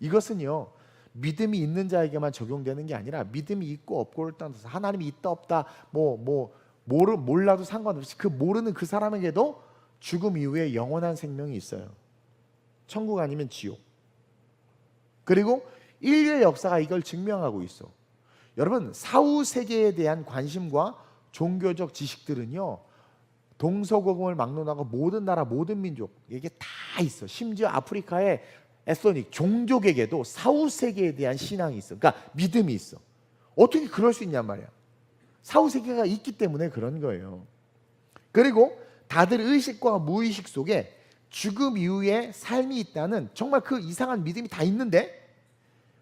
이것은요 믿음이 있는 자에게만 적용되는 게 아니라 믿음이 있고 없고를 떠나서 하나님이 있다 없다 몰라도 상관없이 그 모르는 그 사람에게도 죽음 이후에 영원한 생명이 있어요. 천국 아니면 지옥. 그리고 인류의 역사가 이걸 증명하고 있어. 여러분 사후 세계에 대한 관심과 종교적 지식들은요 동서고금을 막론하고 모든 나라 모든 민족에게 다 있어. 심지어 아프리카의 에스닉 종족에게도 사후 세계에 대한 신앙이 있어. 그러니까 믿음이 있어. 어떻게 그럴 수 있냔 말이야. 사후 세계가 있기 때문에 그런 거예요. 그리고 다들 의식과 무의식 속에 죽음 이후에 삶이 있다는 정말 그 이상한 믿음이 다 있는데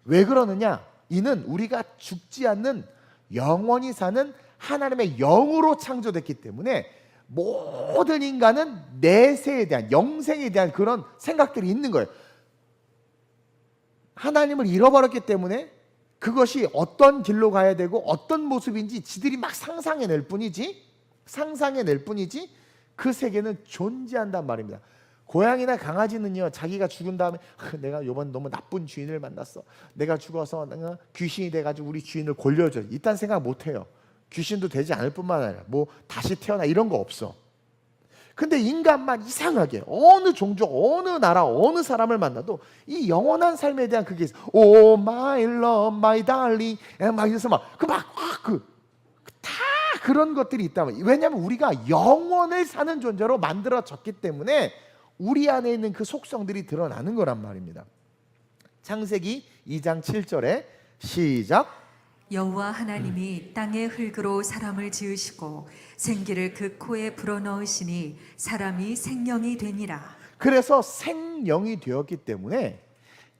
왜 그러느냐? 이는 우리가 죽지 않는 영원히 사는 하나님의 영으로 창조됐기 때문에 모든 인간은 내세에 대한, 영생에 대한 그런 생각들이 있는 거예요. 하나님을 잃어버렸기 때문에 그것이 어떤 길로 가야 되고 어떤 모습인지 지들이 막 상상해낼 뿐이지 그 세계는 존재한단 말입니다. 고양이나 강아지는요, 자기가 죽은 다음에 내가 요번 너무 나쁜 주인을 만났어, 내가 죽어서 내가 귀신이 돼가지고 우리 주인을 골려줘, 이딴 생각 못해요. 귀신도 되지 않을 뿐만 아니라 뭐 다시 태어나 이런 거 없어. 근데 인간만 이상하게 어느 종족, 어느 나라, 어느 사람을 만나도 이 영원한 삶에 대한 그게 있어. 오 마이 러브 마이 달링 막 이래서 막 다 그런 것들이 있다면, 왜냐하면 우리가 영원을 사는 존재로 만들어졌기 때문에 우리 안에 있는 그 속성들이 드러나는 거란 말입니다. 창세기 2장 7절에 시작. 여호와 하나님이 땅의 흙으로 사람을 지으시고 생기를 그 코에 불어넣으시니 사람이 생명이 되니라. 그래서 생명이 되었기 때문에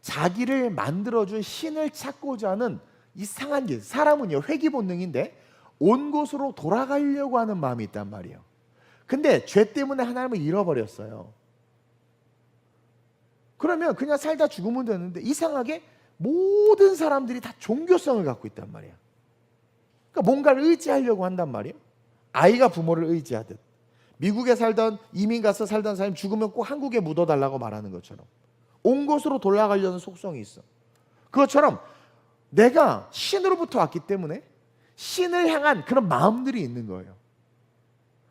자기를 만들어준 신을 찾고자 하는 이상한 게, 사람은요 회귀 본능인데 온 곳으로 돌아가려고 하는 마음이 있단 말이에요. 근데 죄 때문에 하나님을 잃어버렸어요. 그러면 그냥 살다 죽으면 되는데 이상하게 모든 사람들이 다 종교성을 갖고 있단 말이에요. 그러니까 뭔가를 의지하려고 한단 말이에요. 아이가 부모를 의지하듯, 미국에 살던, 이민 가서 살던 사람이 죽으면 꼭 한국에 묻어달라고 말하는 것처럼 온 곳으로 돌아가려는 속성이 있어. 그것처럼 내가 신으로부터 왔기 때문에 신을 향한 그런 마음들이 있는 거예요.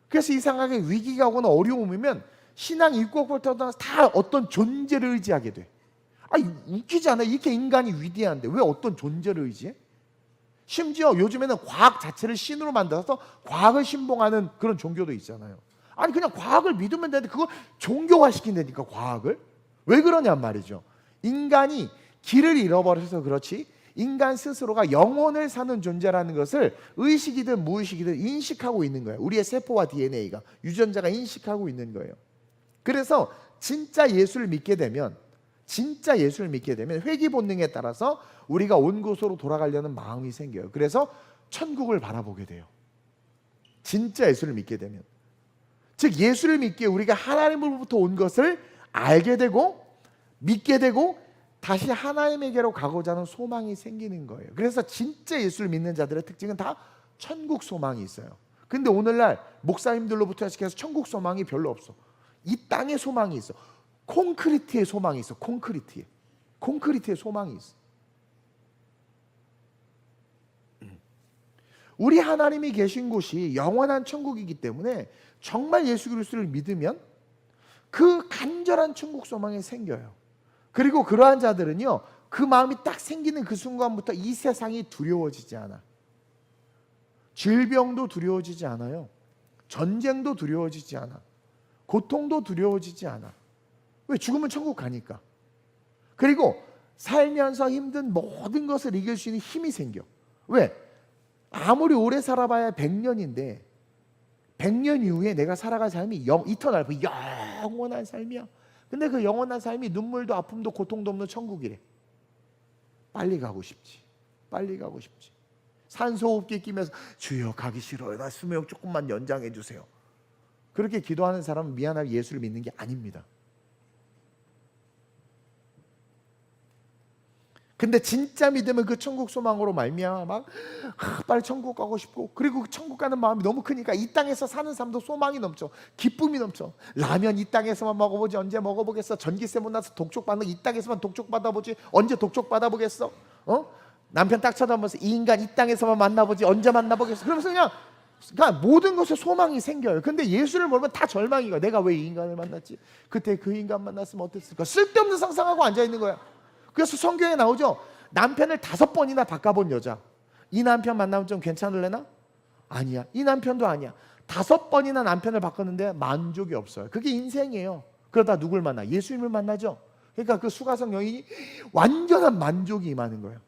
그래서 이상하게 위기가 오거나 어려움이면 신앙 입국부터 다 어떤 존재를 의지하게 돼. 웃기지 않아? 이렇게 인간이 위대한데 왜 어떤 존재를 의지해? 심지어 요즘에는 과학 자체를 신으로 만들어서 과학을 신봉하는 그런 종교도 있잖아요. 아니 그냥 과학을 믿으면 되는데 그걸 종교화시킨다니까, 과학을. 왜 그러냔 말이죠. 인간이 길을 잃어버려서 그렇지 인간 스스로가 영혼을 사는 존재라는 것을 의식이든 무의식이든 인식하고 있는 거예요. 우리의 세포와 DNA가, 유전자가 인식하고 있는 거예요. 그래서 진짜 예수를 믿게 되면 회귀 본능에 따라서 우리가 온 곳으로 돌아가려는 마음이 생겨요. 그래서 천국을 바라보게 돼요. 진짜 예수를 믿게 되면. 즉 예수를 믿기에 우리가 하나님으로부터 온 것을 알게 되고 믿게 되고 다시 하나님에게로 가고자 하는 소망이 생기는 거예요. 그래서 진짜 예수를 믿는 자들의 특징은 다 천국 소망이 있어요. 근데 오늘날 목사님들로부터 시작해서 천국 소망이 별로 없어. 이 땅에 소망이 있어. 콘크리트의 소망이 있어. 콘크리트의 소망이 있어. 우리 하나님이 계신 곳이 영원한 천국이기 때문에 정말 예수 그리스도를 믿으면 그 간절한 천국 소망이 생겨요. 그리고 그러한 자들은요, 그 마음이 딱 생기는 그 순간부터 이 세상이 두려워지지 않아. 질병도 두려워지지 않아요. 전쟁도 두려워지지 않아. 고통도 두려워지지 않아. 왜? 죽으면 천국 가니까. 그리고 살면서 힘든 모든 것을 이길 수 있는 힘이 생겨. 왜? 아무리 오래 살아봐야 100년인데 100년 이후에 내가 살아갈 삶이 이터널, 영원한 삶이야. 근데 그 영원한 삶이 눈물도 아픔도 고통도 없는 천국이래. 빨리 가고 싶지. 산소호흡기 끼면서 주여 가기 싫어요. 나 수명 조금만 연장해 주세요. 그렇게 기도하는 사람은 미안하게 예수를 믿는 게 아닙니다. 근데 진짜 믿으면 그 천국 소망으로 말미암아 막 빨리 천국 가고 싶고, 그리고 천국 가는 마음이 너무 크니까 이 땅에서 사는 삶도 소망이 넘쳐, 기쁨이 넘쳐. 라면 이 땅에서만 먹어보지 언제 먹어보겠어. 전기세 못 나서 독촉 받는 이 땅에서만 독촉 받아보지 언제 독촉 받아보겠어. 남편 딱 쳐다보면서 이 인간 이 땅에서만 만나보지 언제 만나보겠어. 그러면서 그러니까 모든 것에 소망이 생겨요. 근데 예수를 모르면 다 절망이고, 내가 왜 이 인간을 만났지? 그때 그 인간 만났으면 어땠을까? 쓸데없는 상상하고 앉아있는 거야. 그래서 성경에 나오죠. 남편을 5번이나 바꿔본 여자. 이 남편 만나면 좀 괜찮을래나? 아니야. 이 남편도 아니야. 5번이나 남편을 바꿨는데 만족이 없어요. 그게 인생이에요. 그러다 누굴 만나? 예수님을 만나죠. 그러니까 그 수가성 여인이 완전한 만족이 임하는 거예요.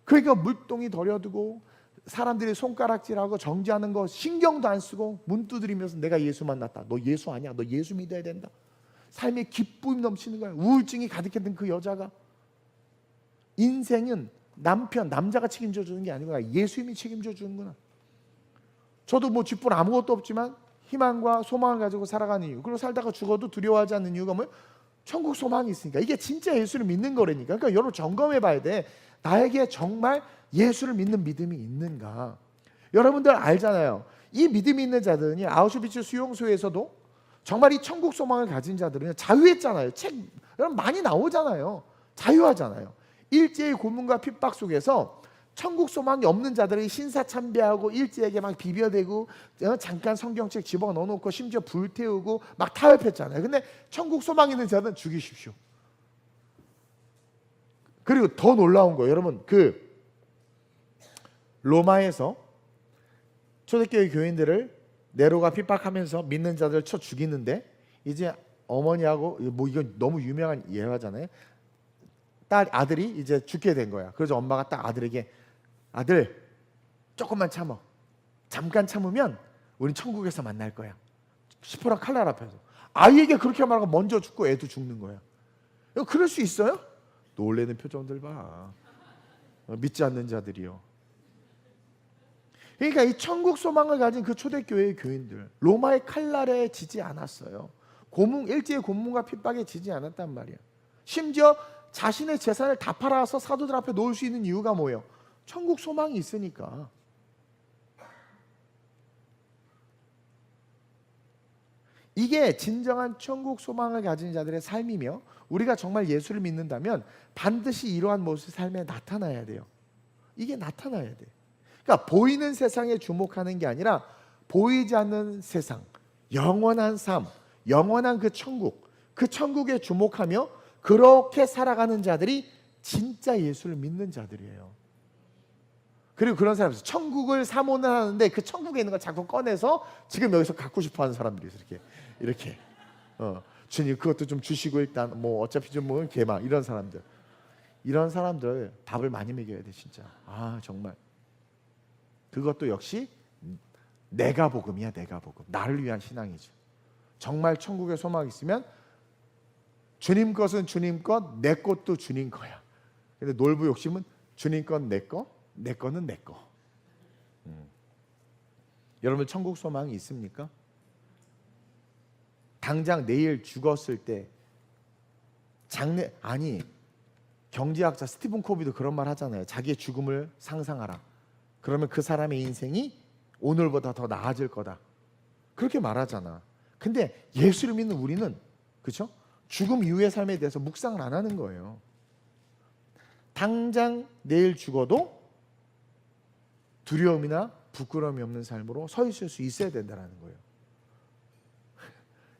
그러니까 물동이 더려두고 사람들이 손가락질하고 정지하는 거 신경도 안 쓰고 문 두드리면서 내가 예수 만났다. 너 예수 아니야? 너 예수 믿어야 된다. 삶에 기쁨이 넘치는 거야. 우울증이 가득했던 그 여자가 인생은 남자가 책임져 주는 게 아니구나. 예수님이 책임져 주는구나. 저도 뭐 쥐뿔 아무것도 없지만 희망과 소망을 가지고 살아가는 이유, 그리고 살다가 죽어도 두려워하지 않는 이유가 뭐예요? 천국 소망이 있으니까. 이게 진짜 예수를 믿는 거라니까. 그러니까 여러분 점검해 봐야 돼. 나에게 정말 예수를 믿는 믿음이 있는가? 여러분들 알잖아요. 이 믿음이 있는 자들은 아우슈비츠 수용소에서도 정말 이 천국 소망을 가진 자들은 자유했잖아요. 책 여러분 많이 나오잖아요. 자유하잖아요. 일제의 고문과 핍박 속에서 천국 소망이 없는 자들이 신사참배하고 일제에게 막 비벼대고 잠깐 성경책 집어넣어놓고 심지어 불태우고 막 타협했잖아요. 근데 천국 소망 있는 자들은 죽이십시오. 그리고 더 놀라운 거예요. 여러분 그 로마에서 초대교회 교인들을 네로가 핍박하면서 믿는 자들을 쳐 죽이는데 이제 어머니하고 뭐 이건 너무 유명한 예화잖아요. 아들이 이제 죽게 된 거야. 그래서 엄마가 딱 아들에게 아들 조금만 참어. 잠깐 참으면 우린 천국에서 만날 거야. 시퍼런 칼날 앞에서. 아이에게 그렇게 말하고 먼저 죽고 애도 죽는 거야. 그럴 수 있어요? 놀래는 표정들 봐. 믿지 않는 자들이요. 그러니까 이 천국 소망을 가진 그 초대교회의 교인들 로마의 칼날에 지지 않았어요. 일제의 고문과 핍박에 지지 않았단 말이야. 심지어 자신의 재산을 다 팔아서 사도들 앞에 놓을 수 있는 이유가 뭐예요? 천국 소망이 있으니까. 이게 진정한 천국 소망을 가진 자들의 삶이며 우리가 정말 예수를 믿는다면 반드시 이러한 모습의 삶에 나타나야 돼요. 이게 나타나야 돼. 그러니까 보이는 세상에 주목하는 게 아니라 보이지 않는 세상, 영원한 삶, 영원한 그 천국에 주목하며 그렇게 살아가는 자들이 진짜 예수를 믿는 자들이에요. 그리고 그런 사람이 있어요. 천국을 사모는 하는데 그 천국에 있는 걸 자꾸 꺼내서 지금 여기서 갖고 싶어하는 사람들이 있어요. 이렇게 주님 그것도 좀 주시고 일단 뭐 어차피 좀 먹은 개막 이런 사람들 밥을 많이 먹여야 돼 진짜. 아 정말 그것도 역시 내가 복음이야. 내가 복음. 나를 위한 신앙이죠. 정말 천국에 소망이 있으면 주님 것은 주님 것, 내 것도 주님 거야. 근데 놀부 욕심은 주님 건 내 거, 내 거는 내 거. 여러분 천국 소망이 있습니까? 당장 내일 죽었을 때 경제학자 스티븐 코비도 그런 말 하잖아요. 자기의 죽음을 상상하라. 그러면 그 사람의 인생이 오늘보다 더 나아질 거다. 그렇게 말하잖아. 근데 예수를 믿는 우리는 그렇죠? 죽음 이후의 삶에 대해서 묵상을 안 하는 거예요. 당장 내일 죽어도 두려움이나 부끄러움이 없는 삶으로 서 있을 수 있어야 된다는 거예요.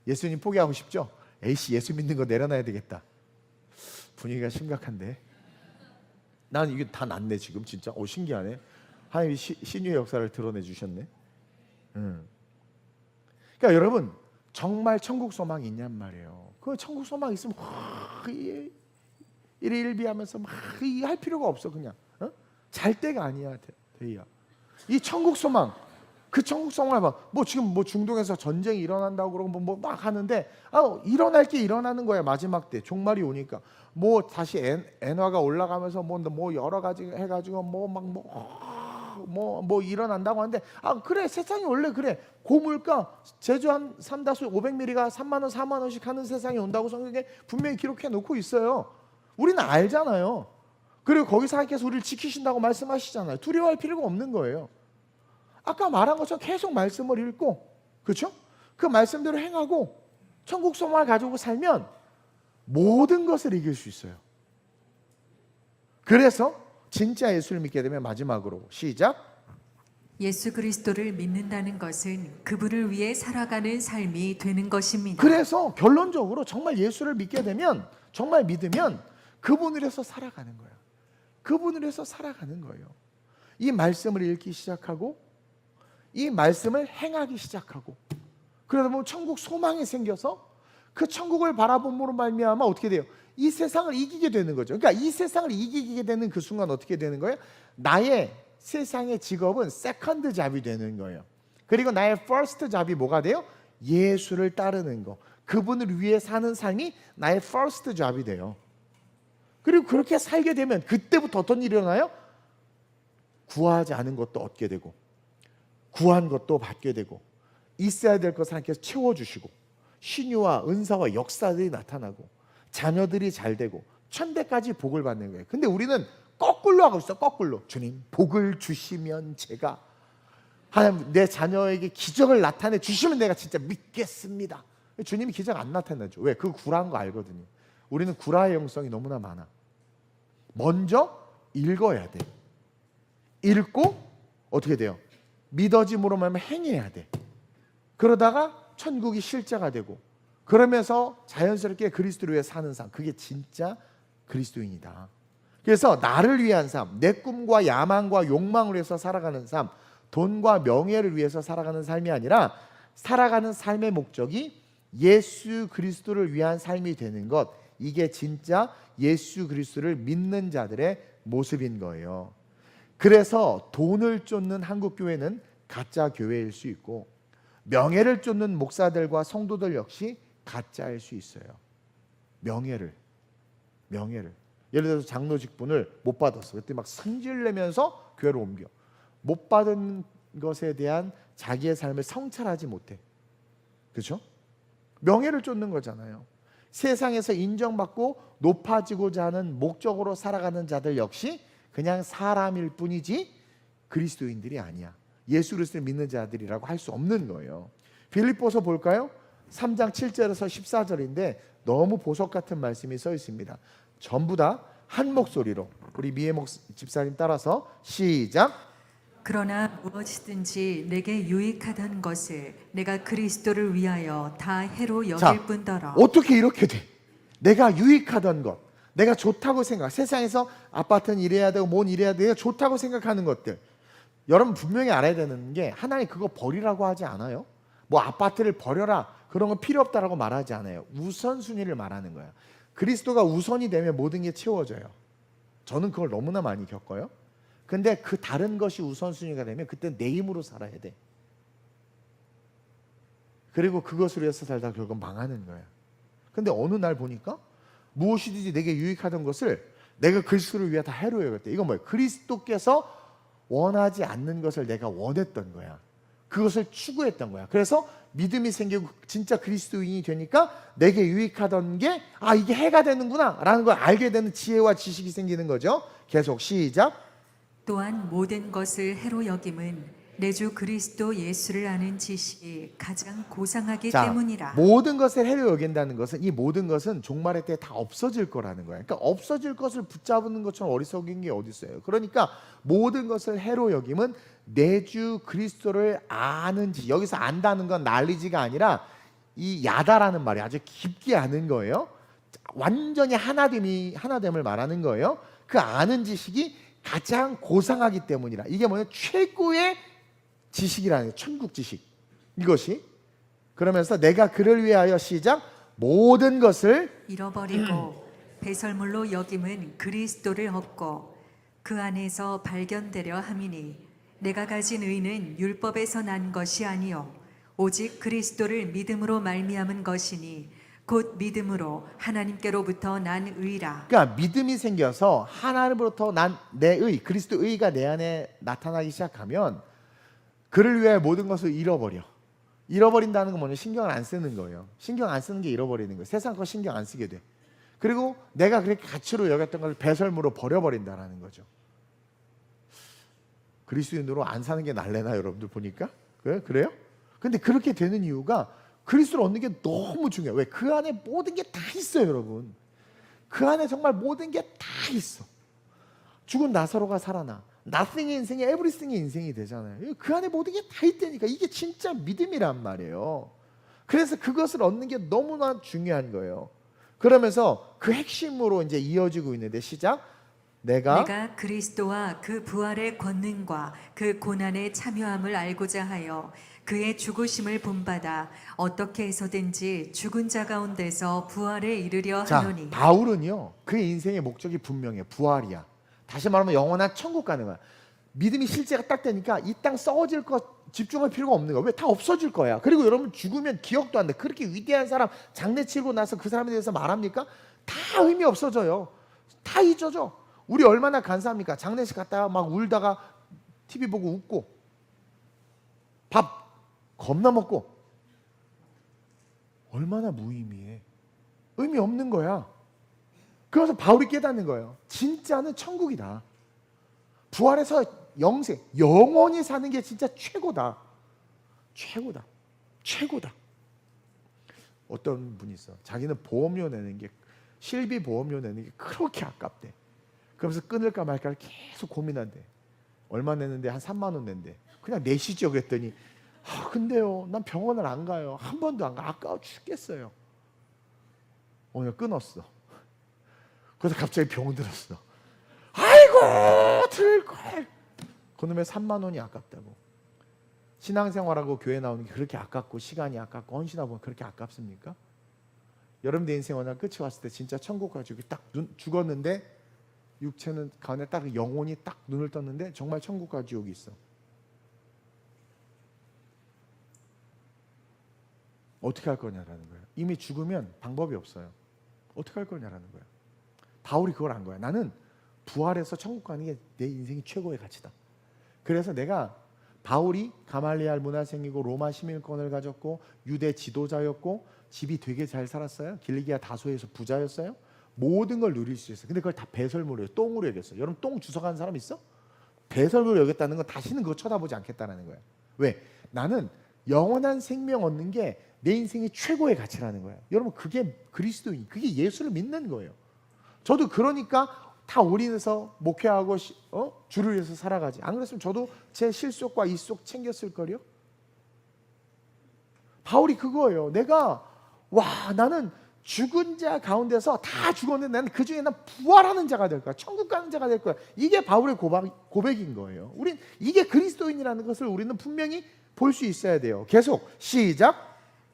예수님 포기하고 싶죠? 에이씨 예수 믿는 거 내려놔야 되겠다. 분위기가 심각한데. 난 이게 다 낫네 지금 진짜. 신기하네. 하나님이 신유의 역사를 드러내 주셨네. 그러니까 여러분 정말 천국 소망이 있냔 말이에요. 그 천국 소망 있으면 일일비하면서 막 할 필요가 없어. 그냥 잘 때가 아니야. 대야. 이 천국 소망, 그 천국 소망을 봐. 뭐 지금 뭐 중동에서 전쟁이 일어난다고 그러고 뭐 막 하는데 일어날 게 일어나는 거야. 마지막 때 종말이 오니까 뭐 다시 엔화가 올라가면서 뭐 여러 가지 해가지고 뭐 일어난다고 하는데 그래 세상이 원래 그래. 고물가 제주 한 3다수 500ml가 3만 원 4만 원씩 하는 세상이 온다고 성경에 분명히 기록해 놓고 있어요. 우리는 알잖아요. 그리고 거기서 하나님께서 우리를 지키신다고 말씀하시잖아요. 두려워할 필요가 없는 거예요. 아까 말한 것처럼 계속 말씀을 읽고 그렇죠? 그 말씀대로 행하고 천국 소망을 가지고 살면 모든 것을 이길 수 있어요. 그래서 진짜 예수를 믿게 되면 마지막으로 시작. 예수 그리스도를 믿는다는 것은 그분을 위해 살아가는 삶이 되는 것입니다. 그래서 결론적으로 정말 예수를 믿게 되면 정말 믿으면 그분을 위해서 살아가는 거예요. 그분을 위해서 살아가는 거예요. 이 말씀을 읽기 시작하고 이 말씀을 행하기 시작하고 그러다 보면 천국 소망이 생겨서 그 천국을 바라봄으로 말미암아 어떻게 돼요? 이 세상을 이기게 되는 거죠. 그러니까 이 세상을 이기게 되는 그 순간 어떻게 되는 거예요? 나의 세상의 직업은 세컨드 잡이 되는 거예요. 그리고 나의 퍼스트 잡이 뭐가 돼요? 예수를 따르는 거. 그분을 위해 사는 삶이 나의 first job이 돼요. 그리고 그렇게 살게 되면 그때부터 어떤 일이 일어나요? 구하지 않은 것도 얻게 되고 구한 것도 받게 되고 있어야 될 것을 하나님께서 채워주시고 신유와 은사와 역사들이 나타나고 자녀들이 잘 되고 천대까지 복을 받는 거예요. 근데 우리는 거꾸로 하고 있어. 거꾸로. 주님 복을 주시면 제가 하나님 내 자녀에게 기적을 나타내 주시면 내가 진짜 믿겠습니다. 주님이 기적 안 나타내죠. 왜? 그거 구라인 거 알거든요. 우리는 구라의 영성이 너무나 많아. 먼저 읽어야 돼. 읽고 어떻게 돼요? 믿어짐으로 말하면 행해야 돼. 그러다가 천국이 실제가 되고 그러면서 자연스럽게 그리스도를 위해 사는 삶, 그게 진짜 그리스도인이다. 그래서 나를 위한 삶, 내 꿈과 야망과 욕망을 위해서 살아가는 삶, 돈과 명예를 위해서 살아가는 삶이 아니라 살아가는 삶의 목적이 예수 그리스도를 위한 삶이 되는 것, 이게 진짜 예수 그리스도를 믿는 자들의 모습인 거예요. 그래서 돈을 쫓는 한국교회는 가짜 교회일 수 있고 명예를 쫓는 목사들과 성도들 역시 가짜일 수 있어요. 명예를 예를 들어서 장로 직분을 못 받았어. 그때 막 성질내면서 교회를 옮겨. 못 받은 것에 대한 자기의 삶을 성찰하지 못해. 그렇죠? 명예를 쫓는 거잖아요. 세상에서 인정받고 높아지고자 하는 목적으로 살아가는 자들 역시 그냥 사람일 뿐이지 그리스도인들이 아니야. 예수 그리스도를 믿는 자들이라고 할 수 없는 거예요. 빌립보서 볼까요? 3장 7절에서 14절인데 너무 보석 같은 말씀이 써 있습니다. 전부 다 한 목소리로 우리 미애 집사님 따라서 시작. 그러나 무엇이든지 내게 유익하던 것을 내가 그리스도를 위하여 다 해로 여길 자, 뿐더러. 어떻게 이렇게 돼? 내가 유익하던 것, 내가 좋다고 생각, 세상에서 아파트는 이래야 되고 뭔 이래야 되고 좋다고 생각하는 것들, 여러분 분명히 알아야 되는 게 하나님 그거 버리라고 하지 않아요. 뭐 아파트를 버려라 그런 건 필요 없다라고 말하지 않아요. 우선순위를 말하는 거예요. 그리스도가 우선이 되면 모든 게 채워져요. 저는 그걸 너무나 많이 겪어요. 근데 그 다른 것이 우선순위가 되면 그때 내 힘으로 살아야 돼. 그리고 그것을 위해서 살다 결국 망하는 거야. 근데 어느 날 보니까 무엇이든지 내게 유익하던 것을 내가 그리스도를 위해 다 해로 여겼대. 이건 뭐예요? 그리스도께서 원하지 않는 것을 내가 원했던 거야. 그것을 추구했던 거야. 그래서 믿음이 생기고 진짜 그리스도인이 되니까 내게 유익하던 게 이게 해가 되는구나 라는 걸 알게 되는 지혜와 지식이 생기는 거죠. 계속 시작. 또한 모든 것을 해로 여김은 내 주 그리스도 예수를 아는 지식이 가장 고상하기 때문이라. 모든 것을 해로 여긴다는 것은 이 모든 것은 종말의 때 다 없어질 거라는 거예요. 그러니까 없어질 것을 붙잡는 것처럼 어리석은 게 어디 있어요. 그러니까 모든 것을 해로 여김은 내 주 그리스도를 아는 지식. 여기서 안다는 건 난리지가 아니라 이 야다라는 말이 아주 깊게 아는 거예요. 완전히 하나됨을 말하는 거예요. 그 아는 지식이 가장 고상하기 때문이라. 이게 뭐냐? 최고의 지식이라는 거예요. 천국 지식. 이것이. 그러면서 내가 그를 위하여 시작. 모든 것을 잃어버리고 배설물로 여김은 그리스도를 얻고 그 안에서 발견되려 함이니 내가 가진 의는 율법에서 난 것이 아니요 오직 그리스도를 믿음으로 말미암은 것이니 곧 믿음으로 하나님께로부터 난 의라. 그러니까 믿음이 생겨서 하나님으로부터 난 내 의, 그리스도 의가 내 안에 나타나기 시작하면 그를 위해 모든 것을 잃어버려. 잃어버린다는 건 뭐냐? 신경을 안 쓰는 거예요. 신경 안 쓰는 게 잃어버리는 거예요. 세상 거 신경 안 쓰게 돼. 그리고 내가 그렇게 가치로 여겼던 걸 배설물로 버려버린다는 거죠. 그리스도인으로 안 사는 게 날래나 여러분들 보니까? 그래요? 근데 그렇게 되는 이유가 그리스도를 얻는 게 너무 중요해요. 왜? 그 안에 모든 게 다 있어요, 여러분. 그 안에 정말 모든 게 다 있어. 죽은 나사로가 살아나. nothing의 인생이 everything의 인생이 되잖아요. 그 안에 모든 게 다 있다니까. 이게 진짜 믿음이란 말이에요. 그래서 그것을 얻는 게 너무나 중요한 거예요. 그러면서 그 핵심으로 이제 이어지고 있는데 시작. 내가 그리스도와 그 부활의 권능과 그 고난의 참여함을 알고자 하여 그의 죽으심을 본받아 어떻게 해서든지 죽은 자 가운데서 부활에 이르려 하노니. 바울은요, 그의 인생의 목적이 분명해. 부활이야. 다시 말하면 영원한 천국 가는 거야. 믿음이 실제가 딱 되니까 이 땅 썩어질 거 집중할 필요가 없는 거야. 왜? 다 없어질 거야. 그리고 여러분 죽으면 기억도 안 돼. 그렇게 위대한 사람 장례치르고 나서 그 사람에 대해서 말합니까? 다 의미 없어져요. 다 잊어져. 우리 얼마나 간사합니까? 장례식 갔다가 막 울다가 TV 보고 웃고 밥 겁나 먹고 얼마나 무의미해. 의미 없는 거야. 그래서 바울이 깨닫는 거예요. 진짜는 천국이다. 부활해서 영생, 영원히 사는 게 진짜 최고다. 최고다. 최고다. 어떤 분이 있어. 자기는 보험료 내는 게, 실비 보험료 내는 게 그렇게 아깝대. 그러면서 끊을까 말까 계속 고민한대. 얼마 내는데? 한 3만 원 낸대. 그냥 내시죠 그랬더니 근데요 난 병원을 안 가요. 한 번도 안 가. 아까워 죽겠어요. 오늘 끊었어. 그래서 갑자기 병 들었어. 아이고 들걸. 그놈의 3만 원이 아깝다고. 신앙생활하고 교회 나오는 게 그렇게 아깝고 시간이 아깝고 헌신하고 그렇게 아깝습니까? 여러분들 인생 어느 날 끝이 왔을 때 진짜 천국 가지고 딱 죽었는데 육체는 가운데 딱 영혼이 딱 눈을 떴는데 정말 천국과 지옥이 있어. 어떻게 할 거냐라는 거예요. 이미 죽으면 방법이 없어요. 어떻게 할 거냐라는 거예요. 바울이 그걸 안 거야. 나는 부활해서 천국 가는 게 내 인생의 최고의 가치다. 그래서 내가 바울이 가말리알 문화생이고 로마 시민권을 가졌고 유대 지도자였고 집이 되게 잘 살았어요. 길리기아 다소에서 부자였어요. 모든 걸 누릴 수 있어요. 근데 그걸 다 배설물로 똥으로 여겼어요. 여러분 똥 주워간 사람 있어? 배설물로 여겼다는 건 다시는 그거 쳐다보지 않겠다는 거예요. 왜? 나는 영원한 생명 얻는 게 내 인생의 최고의 가치라는 거예요. 여러분 그게 그리스도인, 그게 예수를 믿는 거예요. 저도 그러니까 다 올인해서 목회하고 주를 위해서 살아가지. 안 그랬으면 저도 제 실속과 이속 챙겼을 거요. 바울이 그거예요. 내가 나는 죽은 자 가운데서 다 죽었는데 나는 그 중에 난 부활하는 자가 될 거야. 천국 가는 자가 될 거야. 이게 바울의 고백인 거예요. 우린 이게 그리스도인이라는 것을 우리는 분명히 볼 수 있어야 돼요. 계속 시작.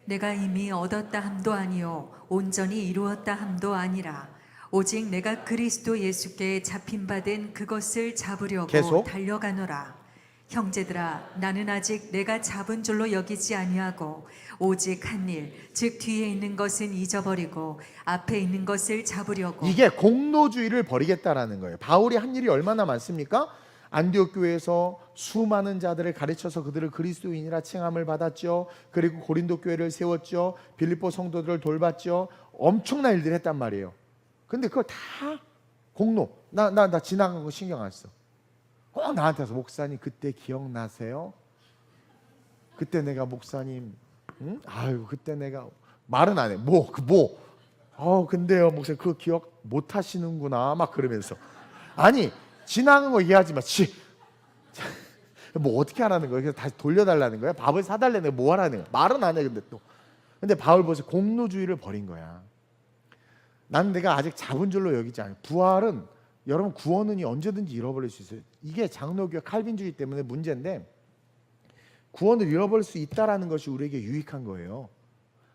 내가 이미 얻었다 함도 아니요 온전히 이루었다 함도 아니라 오직 내가 그리스도 예수께 잡힌 바 된 그것을 잡으려고 계속. 달려가노라. 형제들아 나는 아직 내가 잡은 줄로 여기지 아니하고 오직 한 일 즉 뒤에 있는 것은 잊어버리고 앞에 있는 것을 잡으려고. 이게 공로주의를 버리겠다라는 거예요. 바울이 한 일이 얼마나 많습니까? 안디옥 교회에서 수많은 자들을 가르쳐서 그들을 그리스도인이라 칭함을 받았죠. 그리고 고린도 교회를 세웠죠. 빌립보 성도들을 돌봤죠. 엄청난 일들을 했단 말이에요. 근데 그걸 다 공로. 나 지나간 거 신경 안 써. 나한테 와서 목사님 그때 기억나세요? 그때 내가 목사님 아유 그때 내가 말은 안 해. 근데요 목사님 그거 기억 못 하시는구나 막 그러면서. 아니 지나간 거 얘기하지 마. 뭐 어떻게 하라는 거예요? 그래서 다시 돌려달라는 거야? 밥을 사달라는 거야? 뭐 하라는 거야? 말은 안 해. 근데 바울 보세요. 공로주의를 버린 거야. 나는 내가 아직 잡은 줄로 여기지 않아요. 부활은 여러분 구원은 언제든지 잃어버릴 수 있어요. 이게 장로교 칼빈주의 때문에 문제인데 구원을 잃어버릴 수 있다라는 것이 우리에게 유익한 거예요.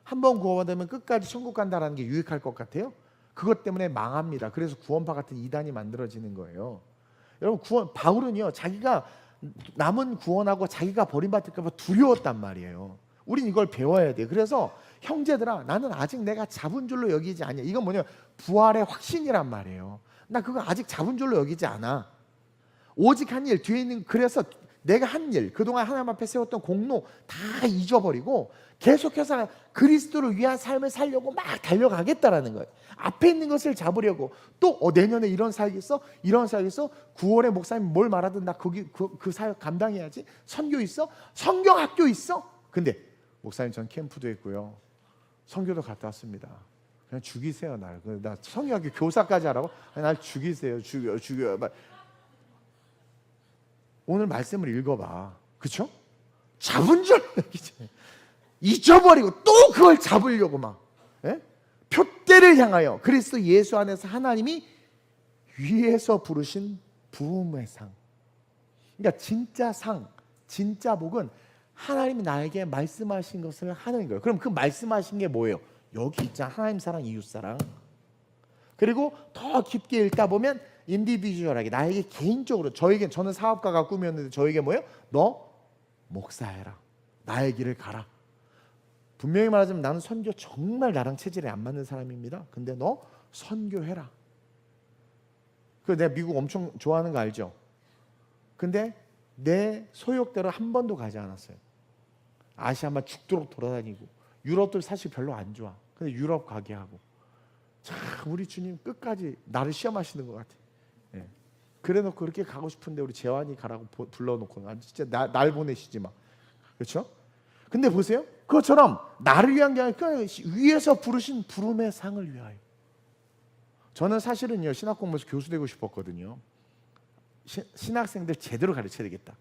한번 구원받으면 끝까지 천국 간다라는 게 유익할 것 같아요? 그것 때문에 망합니다. 그래서 구원파 같은 이단이 만들어지는 거예요. 여러분 바울은요 자기가 남은 구원하고 자기가 버림받을까 봐 두려웠단 말이에요. 우린 이걸 배워야 돼요. 그래서 형제들아 나는 아직 내가 잡은 줄로 여기지 않냐. 이건 뭐냐 부활의 확신이란 말이에요. 나 그거 아직 잡은 줄로 여기지 않아. 오직 한 일 뒤에 있는 그래서 내가 한 일 그동안 하나님 앞에 세웠던 공로 다 잊어버리고 계속해서 그리스도를 위한 삶을 살려고 막 달려가겠다라는 거예요. 앞에 있는 것을 잡으려고 또 내년에 이런 사역있어? 이런 사역있어? 9월에 목사님 뭘 말하든 나 거기 그 사역 감당해야지. 선교 있어? 성경학교 있어? 근데 목사님 전 캠프도 했고요. 선교도 갔다 왔습니다. 그냥 죽이세요 날. 나 성경학교 교사까지 하라고? 날 죽이세요. 죽여. 오늘 말씀을 읽어봐. 그렇죠? 잡은 줄 잊어버리고 또 그걸 잡으려고 막 표대를 향하여 그리스도 예수 안에서 하나님이 위에서 부르신 부흥의 상. 그러니까 진짜 상, 진짜 복은 하나님이 나에게 말씀하신 것을 하는 거예요. 그럼 그 말씀하신 게 뭐예요? 여기 있잖아. 하나님 사랑, 이웃 사랑. 그리고 더 깊게 읽다 보면 인디비주얼하게 나에게 개인적으로 저는 사업가가 꿈이었는데 저에게 뭐예요? 너 목사해라. 나의 길을 가라. 분명히 말하자면 나는 선교 정말 나랑 체질이 안 맞는 사람입니다. 근데 너 선교해라. 그 내가 미국 엄청 좋아하는 거 알죠? 근데 내 소욕대로 한 번도 가지 않았어요. 아시아만 죽도록 돌아다니고 유럽들 사실 별로 안 좋아. 근데 유럽 가게 하고. 참 우리 주님 끝까지 나를 시험하시는 것 같아. 예. 그래놓고 그렇게 가고 싶은데 우리 재환이 가라고 불러놓고 진짜 날 보내시지 마. 그렇죠? 근데 보세요. 그것처럼 나를 위한 게 아니라 위에서 부르신 부름의 상을 위하여. 저는 사실은요 신학 공부에서 교수 되고 싶었거든요. 신학생들 제대로 가르쳐야 되겠다.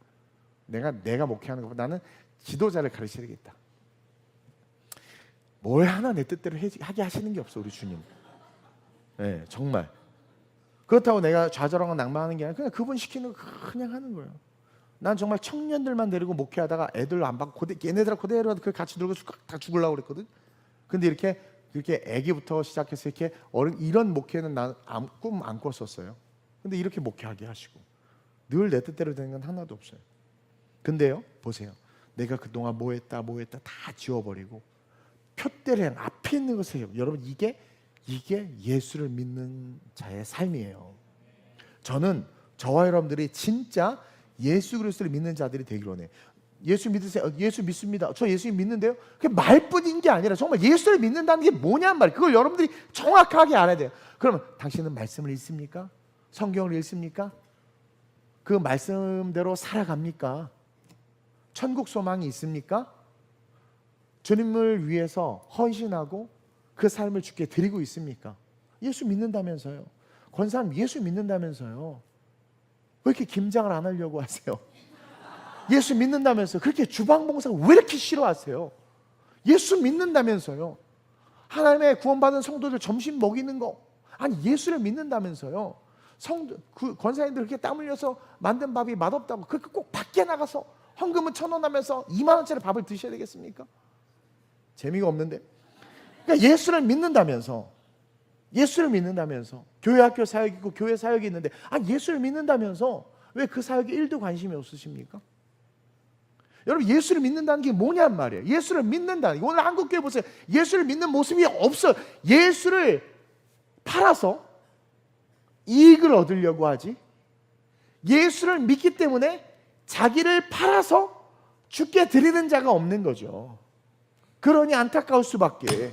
내가 목회하는 것보다 나는 지도자를 가르쳐야 되겠다. 뭘 하나 내 뜻대로 하게 하시는 게 없어 우리 주님. 네, 정말. 그렇다고 내가 좌절하고 낭만하는 게 아니라 그냥 그분 시키는 거 그냥 하는 거예요. 난 정말 청년들만 데리고 목회하다가 애들 안 받고 얘네들하고 그대로 같이 놀고 다 죽으려고 그랬거든. 근데 이렇게 애기부터 시작해서 이렇게 이런 목회는 난 꿈 안 꿨었어요. 근데 이렇게 목회하게 하시고 늘 내 뜻대로 되는 건 하나도 없어요. 근데요 보세요. 내가 그동안 뭐 했다 다 지워버리고 표대로 앞에 있는 것을 해요. 여러분 이게 예수를 믿는 자의 삶이에요. 저는 저와 여러분들이 진짜 예수 그리스도를 믿는 자들이 되기로 해. 예수 믿으세요? 예수 믿습니다. 저 예수 믿는데요. 그게 말뿐인 게 아니라 정말 예수를 믿는다는 게 뭐냔 말이에요. 그걸 여러분들이 정확하게 알아야 돼요. 그러면 당신은 말씀을 읽습니까? 성경을 읽습니까? 그 말씀대로 살아갑니까? 천국 소망이 있습니까? 주님을 위해서 헌신하고 그 삶을 주께 드리고 있습니까? 예수 믿는다면서요. 권사님 예수 믿는다면서요. 왜 이렇게 김장을 안 하려고 하세요? 예수 믿는다면서 그렇게 주방봉사 왜 이렇게 싫어하세요? 예수 믿는다면서요. 하나님의 구원받은 성도들 점심 먹이는 거 아니 예수를 믿는다면서요. 권사님들 그렇게 땀 흘려서 만든 밥이 맛없다고 그렇게 꼭 밖에 나가서 헌금은 1,000원 하면서 2만 원짜리 밥을 드셔야 되겠습니까? 재미가 없는데. 그러니까 예수를 믿는다면서 교회 학교 사역이 있고 교회 사역이 있는데 예수를 믿는다면서 왜 그 사역에 1도 관심이 없으십니까? 여러분 예수를 믿는다는 게 뭐냔 말이에요. 예수를 믿는다는 게 오늘 한국교회 보세요. 예수를 믿는 모습이 없어요. 예수를 팔아서 이익을 얻으려고 하지 예수를 믿기 때문에 자기를 팔아서 주께 드리는 자가 없는 거죠. 그러니 안타까울 수밖에.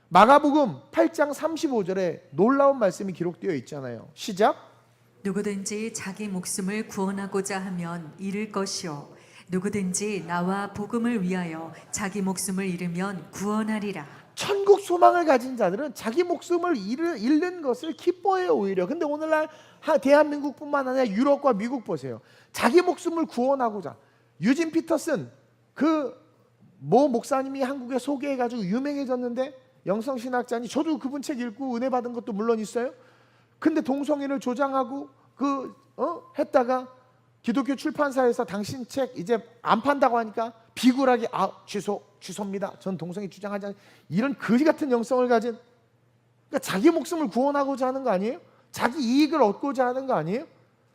마가복음 8장 35절에 놀라운 말씀이 기록되어 있잖아요. 시작. 누구든지 자기 목숨을 구원하고자 하면 잃을 것이요 누구든지 나와 복음을 위하여 자기 목숨을 잃으면 구원하리라. 천국 소망을 가진 자들은 자기 목숨을 잃는 것을 기뻐해요 오히려. 근데 오늘날 대한민국뿐만 아니라 유럽과 미국 보세요. 자기 목숨을 구원하고자 유진 피터슨 그 모 목사님이 한국에 소개해가지고 유명해졌는데 영성신학자니 저도 그분 책 읽고 은혜 받은 것도 물론 있어요. 근데 동성애를 조장하고 했다가 기독교 출판사에서 당신 책 이제 안 판다고 하니까 비굴하게 취소입니다. 전 동성애 주장하지 않아요. 이런 거지 같은 영성을 가진 그러니까 자기 목숨을 구원하고자 하는 거 아니에요? 자기 이익을 얻고자 하는 거 아니에요?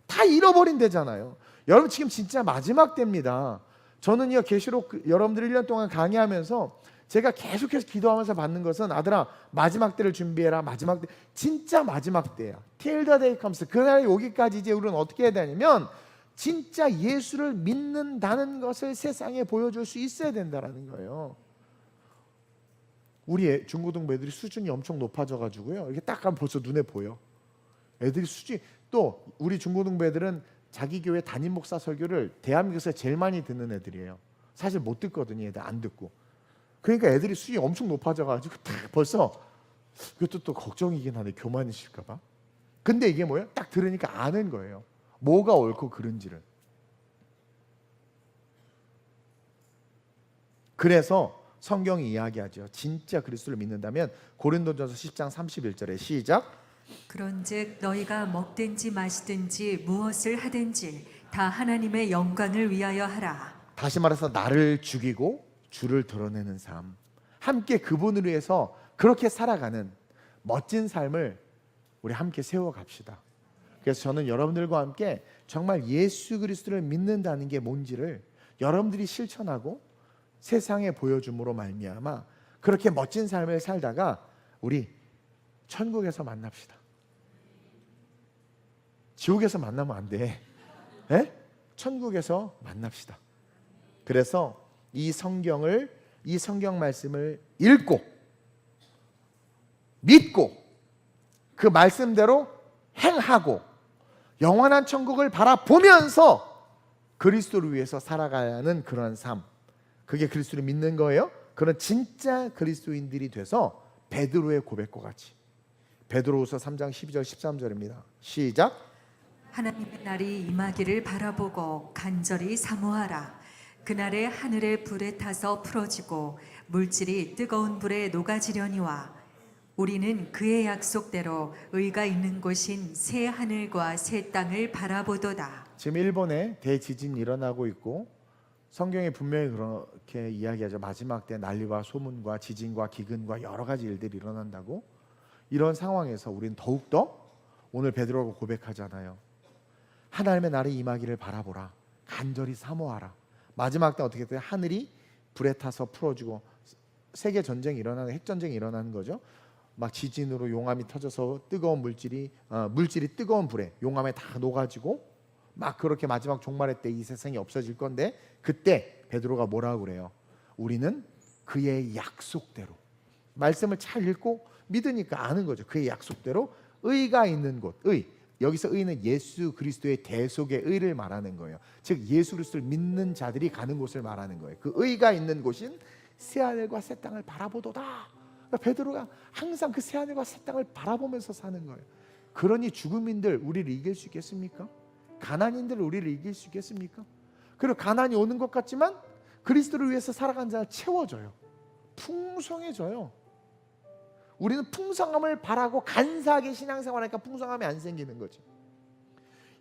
다 잃어버린대잖아요. 여러분 지금 진짜 마지막 때입니다. 저는요 계시록 여러분들 1년 동안 강의하면서 제가 계속해서 기도하면서 받는 것은 아들아 마지막 때를 준비해라. 마지막 때 진짜 마지막 때야. Till the day comes. 그날이 오기까지 이제 우리는 어떻게 해야 되냐면 진짜 예수를 믿는다는 것을 세상에 보여줄 수 있어야 된다는 거예요. 우리 중고등부 애들이 수준이 엄청 높아져가지고요. 이렇게 딱 가면 벌써 눈에 보여. 애들이 수준이 또 우리 중고등부 애들은 자기 교회 담임 목사 설교를 대한민국에서 제일 많이 듣는 애들이에요. 사실 못 듣거든요. 애들 안 듣고. 그러니까 애들이 수준이 엄청 높아져가지고 벌써 이것도 또 걱정이긴 하네. 교만이실까 봐. 근데 이게 뭐예요? 딱 들으니까 아는 거예요. 뭐가 옳고 그른지를. 그래서 성경이 이야기하죠. 진짜 그리스도를 믿는다면 고린도전서 10장 31절에 시작. 그런즉 너희가 먹든지 마시든지 무엇을 하든지 다 하나님의 영광을 위하여 하라. 다시 말해서 나를 죽이고 주를 드러내는 삶, 함께 그분을 위해서 그렇게 살아가는 멋진 삶을 우리 함께 세워갑시다. 그래서 저는 여러분들과 함께 정말 예수 그리스도를 믿는다는 게 뭔지를 여러분들이 실천하고 세상에 보여줌으로 말미암아 그렇게 멋진 삶을 살다가 우리 천국에서 만납시다. 지옥에서 만나면 안 돼. 에? 천국에서 만납시다. 그래서 이 성경 말씀을 읽고 믿고 그 말씀대로 행하고 영원한 천국을 바라보면서 그리스도를 위해서 살아가야 하는 그런 삶, 그게 그리스도를 믿는 거예요. 그런 진짜 그리스도인들이 돼서 베드로의 고백과 같이, 베드로후서 3장 12절 13절입니다. 시작. 하나님의 날이 임하기를 바라보고 간절히 사모하라. 그날에 하늘의 불에 타서 풀어지고 물질이 뜨거운 불에 녹아지려니와 우리는 그의 약속대로 의가 있는 곳인 새 하늘과 새 땅을 바라보도다. 지금 일본에 대지진이 일어나고 있고 성경에 분명히 그렇게 이야기하죠. 마지막 때 난리와 소문과 지진과 기근과 여러 가지 일들이 일어난다고. 이런 상황에서 우리는 더욱더 오늘 베드로가 고백하잖아요. 하나님의 날이 임하기를 바라보라. 간절히 사모하라. 마지막 때 어떻게 돼요? 하늘이 불에 타서 풀어지고 세계 전쟁이 일어나는, 핵전쟁이 일어나는 거죠. 막 지진으로 용암이 터져서 뜨거운 물질이 뜨거운 불에 용암에 다 녹아지고 막 그렇게 마지막 종말의 때 이 세상이 없어질 건데, 그때 베드로가 뭐라고 그래요? 우리는 그의 약속대로, 말씀을 잘 읽고 믿으니까 아는 거죠. 그의 약속대로 의가 있는 곳, 여기서 의는 예수 그리스도의 대속의 의를 말하는 거예요. 즉 예수 그리스도를 믿는 자들이 가는 곳을 말하는 거예요. 그 의가 있는 곳인 새하늘과 새 땅을 바라보도다. 그러니까 베드로가 항상 그 새하늘과 새 땅을 바라보면서 사는 거예요. 그러니 죽음인들 우리를 이길 수 있겠습니까? 가난인들 우리를 이길 수 있겠습니까? 그리고 가난이 오는 것 같지만 그리스도를 위해서 살아간 자를 채워줘요. 풍성해져요. 우리는 풍성함을 바라고 간사하게 신앙생활하니까 풍성함이 안 생기는 거지.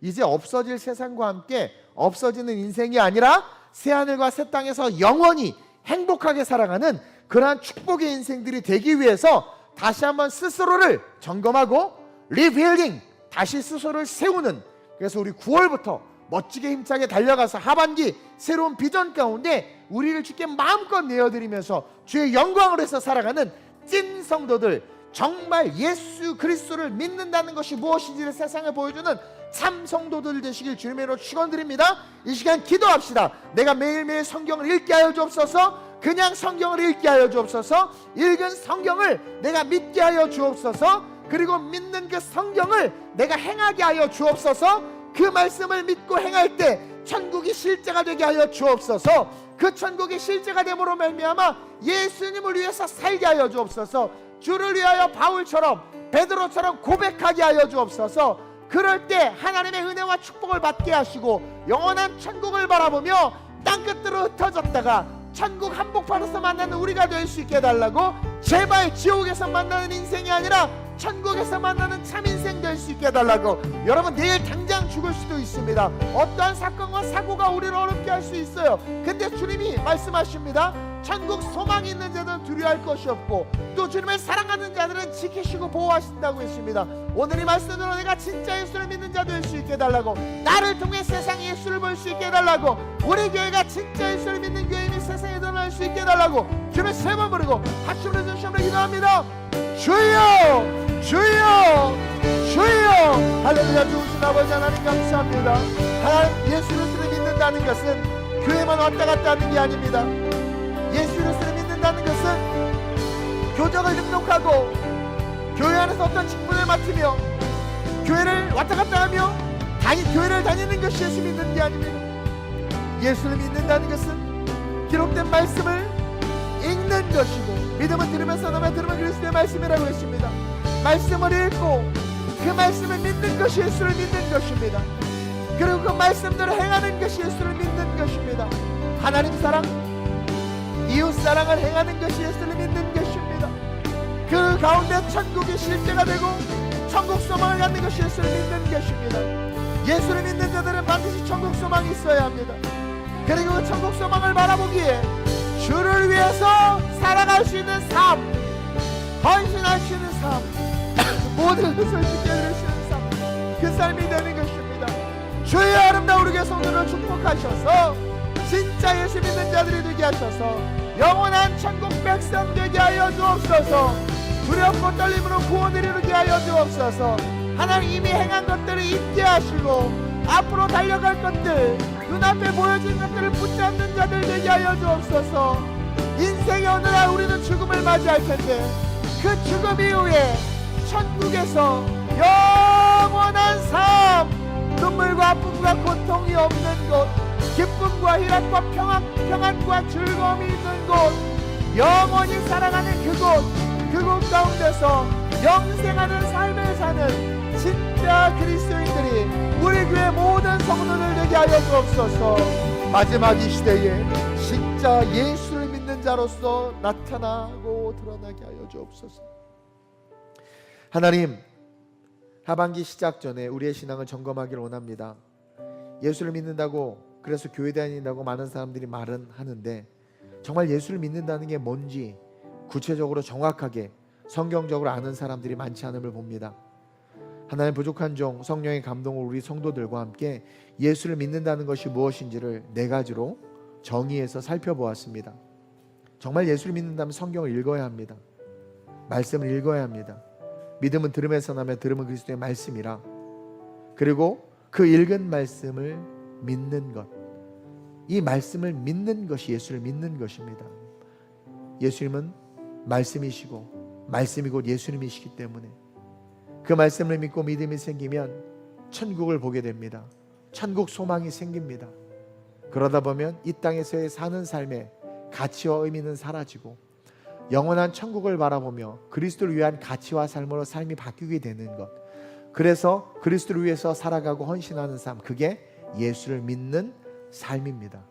이제 없어질 세상과 함께 없어지는 인생이 아니라 새하늘과 새 땅에서 영원히 행복하게 살아가는 그러한 축복의 인생들이 되기 위해서 다시 한번 스스로를 점검하고 리빌딩, 다시 스스로를 세우는, 그래서 우리 9월부터 멋지게 힘차게 달려가서 하반기 새로운 비전 가운데 우리를 주께 마음껏 내어드리면서 주의 영광을 위해서 살아가는 찐 성도들, 정말 예수 그리스도를 믿는다는 것이 무엇인지를 세상에 보여주는 참 성도들 되시길 주님의 이름으로 축원드립니다. 이 시간 기도합시다. 내가 매일매일 성경을 읽게 하여 주옵소서. 그냥 성경을 읽게 하여 주옵소서. 읽은 성경을 내가 믿게 하여 주옵소서. 그리고 믿는 그 성경을 내가 행하게 하여 주옵소서. 그 말씀을 믿고 행할 때 천국이 실제가 되게 하여 주옵소서. 그 천국이 실제가 됨으로 말미암아 예수님을 위해서 살게 하여 주옵소서. 주를 위하여 바울처럼 베드로처럼 고백하게 하여 주옵소서. 그럴 때 하나님의 은혜와 축복을 받게 하시고 영원한 천국을 바라보며 땅끝으로 흩어졌다가 천국 한복판에서 만나는 우리가 될 수 있게 해달라고, 제발 지옥에서 만나는 인생이 아니라 천국에서 만나는 참 인생 될 수 있게 해달라고. 여러분 내일 당장 죽을 수도 있습니다. 어떠한 사건과 사고가 우리를 어렵게 할 수 있어요. 근데 주님이 말씀하십니다. 천국 소망이 있는 자들은 두려워할 것이 없고 또 주님을 사랑하는 자들은 지키시고 보호하신다고 했습니다. 오늘 이 말씀으로 내가 진짜 예수를 믿는 자 될 수 있게 해달라고, 나를 통해 세상에 예수를 볼 수 있게 해달라고, 우리 교회가 진짜 예수를 믿는 교회임이 세상에 드러날 수 있게 해달라고 주님을 세 번 부르고 합심으로 전심으로 기도합니다. 주여 주여 주여. 할렐루야. 주신 아버지 하나님 감사합니다. 하나님 예수 그리스도를 믿는다는 것은 교회만 왔다 갔다 하는 게 아닙니다. 예수 그리스도를 믿는다는 것은 교적을 등록하고 교회 안에서 어떤 직분을 맡으며 교회를 왔다 갔다 하며 교회를 다니는 것이 예수 믿는 게 아닙니다. 예수를 믿는다는 것은 기록된 말씀을 읽는 것이고, 믿음은 들으면서 너만 들으면 그리스도의 말씀이라고 했습니다. 말씀을 읽고 그 말씀을 믿는 것이 예수를 믿는 것입니다. 그리고 그 말씀대로 행하는 것이 예수를 믿는 것입니다. 하나님 사랑, 이웃 사랑을 행하는 것이 예수를 믿는 것입니다. 그 가운데 천국이 실제가 되고 천국 소망을 갖는 것이 예수를 믿는 것입니다. 예수를 믿는 자들은 반드시 천국 소망이 있어야 합니다. 그리고 그 천국 소망을 바라보기에 주를 위해서 살아갈 수 있는 삶, 헌신할 수 있는 삶, 모든 것을 주께 드리시는 삶, 그 삶이 되는 것입니다. 주의 아름다운 우리 교회 성도를 축복하셔서 진짜 예수 믿는 자들이 되게 하셔서 영원한 천국 백성 되게 하여 주옵소서. 두렵고 떨림으로 구원을 이루게 하여 주옵소서. 하나님 이미 행한 것들을 잊게 하시고 앞으로 달려갈 것들, 눈앞에 보여진 것들을 붙잡는 자들 되게 하여 주옵소서. 인생의 어느 날 우리는 죽음을 맞이할 텐데 그 죽음 이후에 천국에서 영원한 삶, 눈물과 아픔과 고통이 없는 곳, 기쁨과 희락과 평안과 즐거움이 있는 곳, 영원히 살아가는 그곳 가운데서 영생하는 삶을 사는 진짜 그리스도인들이 우리 교회 모든 성도들 되게 하여 주옵소서. 마지막 이 시대에 진짜 예수를 믿는 자로서 나타나고 드러나게 하여 주옵소서. 하나님, 하반기 시작 전에 우리의 신앙을 점검하기를 원합니다. 예수를 믿는다고, 그래서 교회 다닌다고 많은 사람들이 말은 하는데 정말 예수를 믿는다는 게 뭔지 구체적으로 정확하게 성경적으로 아는 사람들이 많지 않음을 봅니다. 하나님, 부족한 종 성령의 감동을 우리 성도들과 함께 예수를 믿는다는 것이 무엇인지를 4가지로 정의해서 살펴보았습니다. 정말 예수를 믿는다면 성경을 읽어야 합니다. 말씀을 읽어야 합니다. 믿음은 들음에서 나며 들음은 그리스도의 말씀이라. 그리고 그 읽은 말씀을 믿는 것, 이 말씀을 믿는 것이 예수를 믿는 것입니다. 예수님은 말씀이시고 말씀이 곧 예수님이시기 때문에 그 말씀을 믿고 믿음이 생기면 천국을 보게 됩니다. 천국 소망이 생깁니다. 그러다 보면 이 땅에서의 사는 삶의 가치와 의미는 사라지고 영원한 천국을 바라보며 그리스도를 위한 가치와 삶으로 삶이 바뀌게 되는 것, 그래서 그리스도를 위해서 살아가고 헌신하는 삶, 그게 예수를 믿는 삶입니다.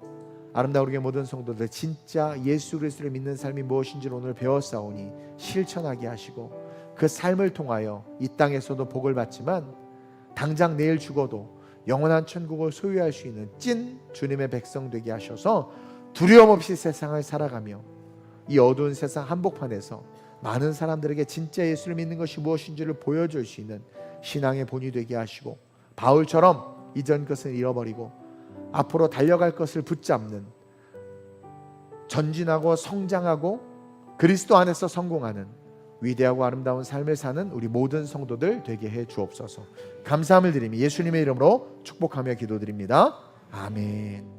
아름다운 우리 모든 성도들, 진짜 예수 그리스도를 믿는 삶이 무엇인지를 오늘 배웠사오니 실천하게 하시고 그 삶을 통하여 이 땅에서도 복을 받지만 당장 내일 죽어도 영원한 천국을 소유할 수 있는 찐 주님의 백성 되게 하셔서 두려움 없이 세상을 살아가며 이 어두운 세상 한복판에서 많은 사람들에게 진짜 예수를 믿는 것이 무엇인지를 보여줄 수 있는 신앙의 본이 되게 하시고 바울처럼 이전 것을 잃어버리고 앞으로 달려갈 것을 붙잡는, 전진하고 성장하고 그리스도 안에서 성공하는 위대하고 아름다운 삶을 사는 우리 모든 성도들 되게 해 주옵소서. 감사함을 드리며 예수님의 이름으로 축복하며 기도드립니다. 아멘.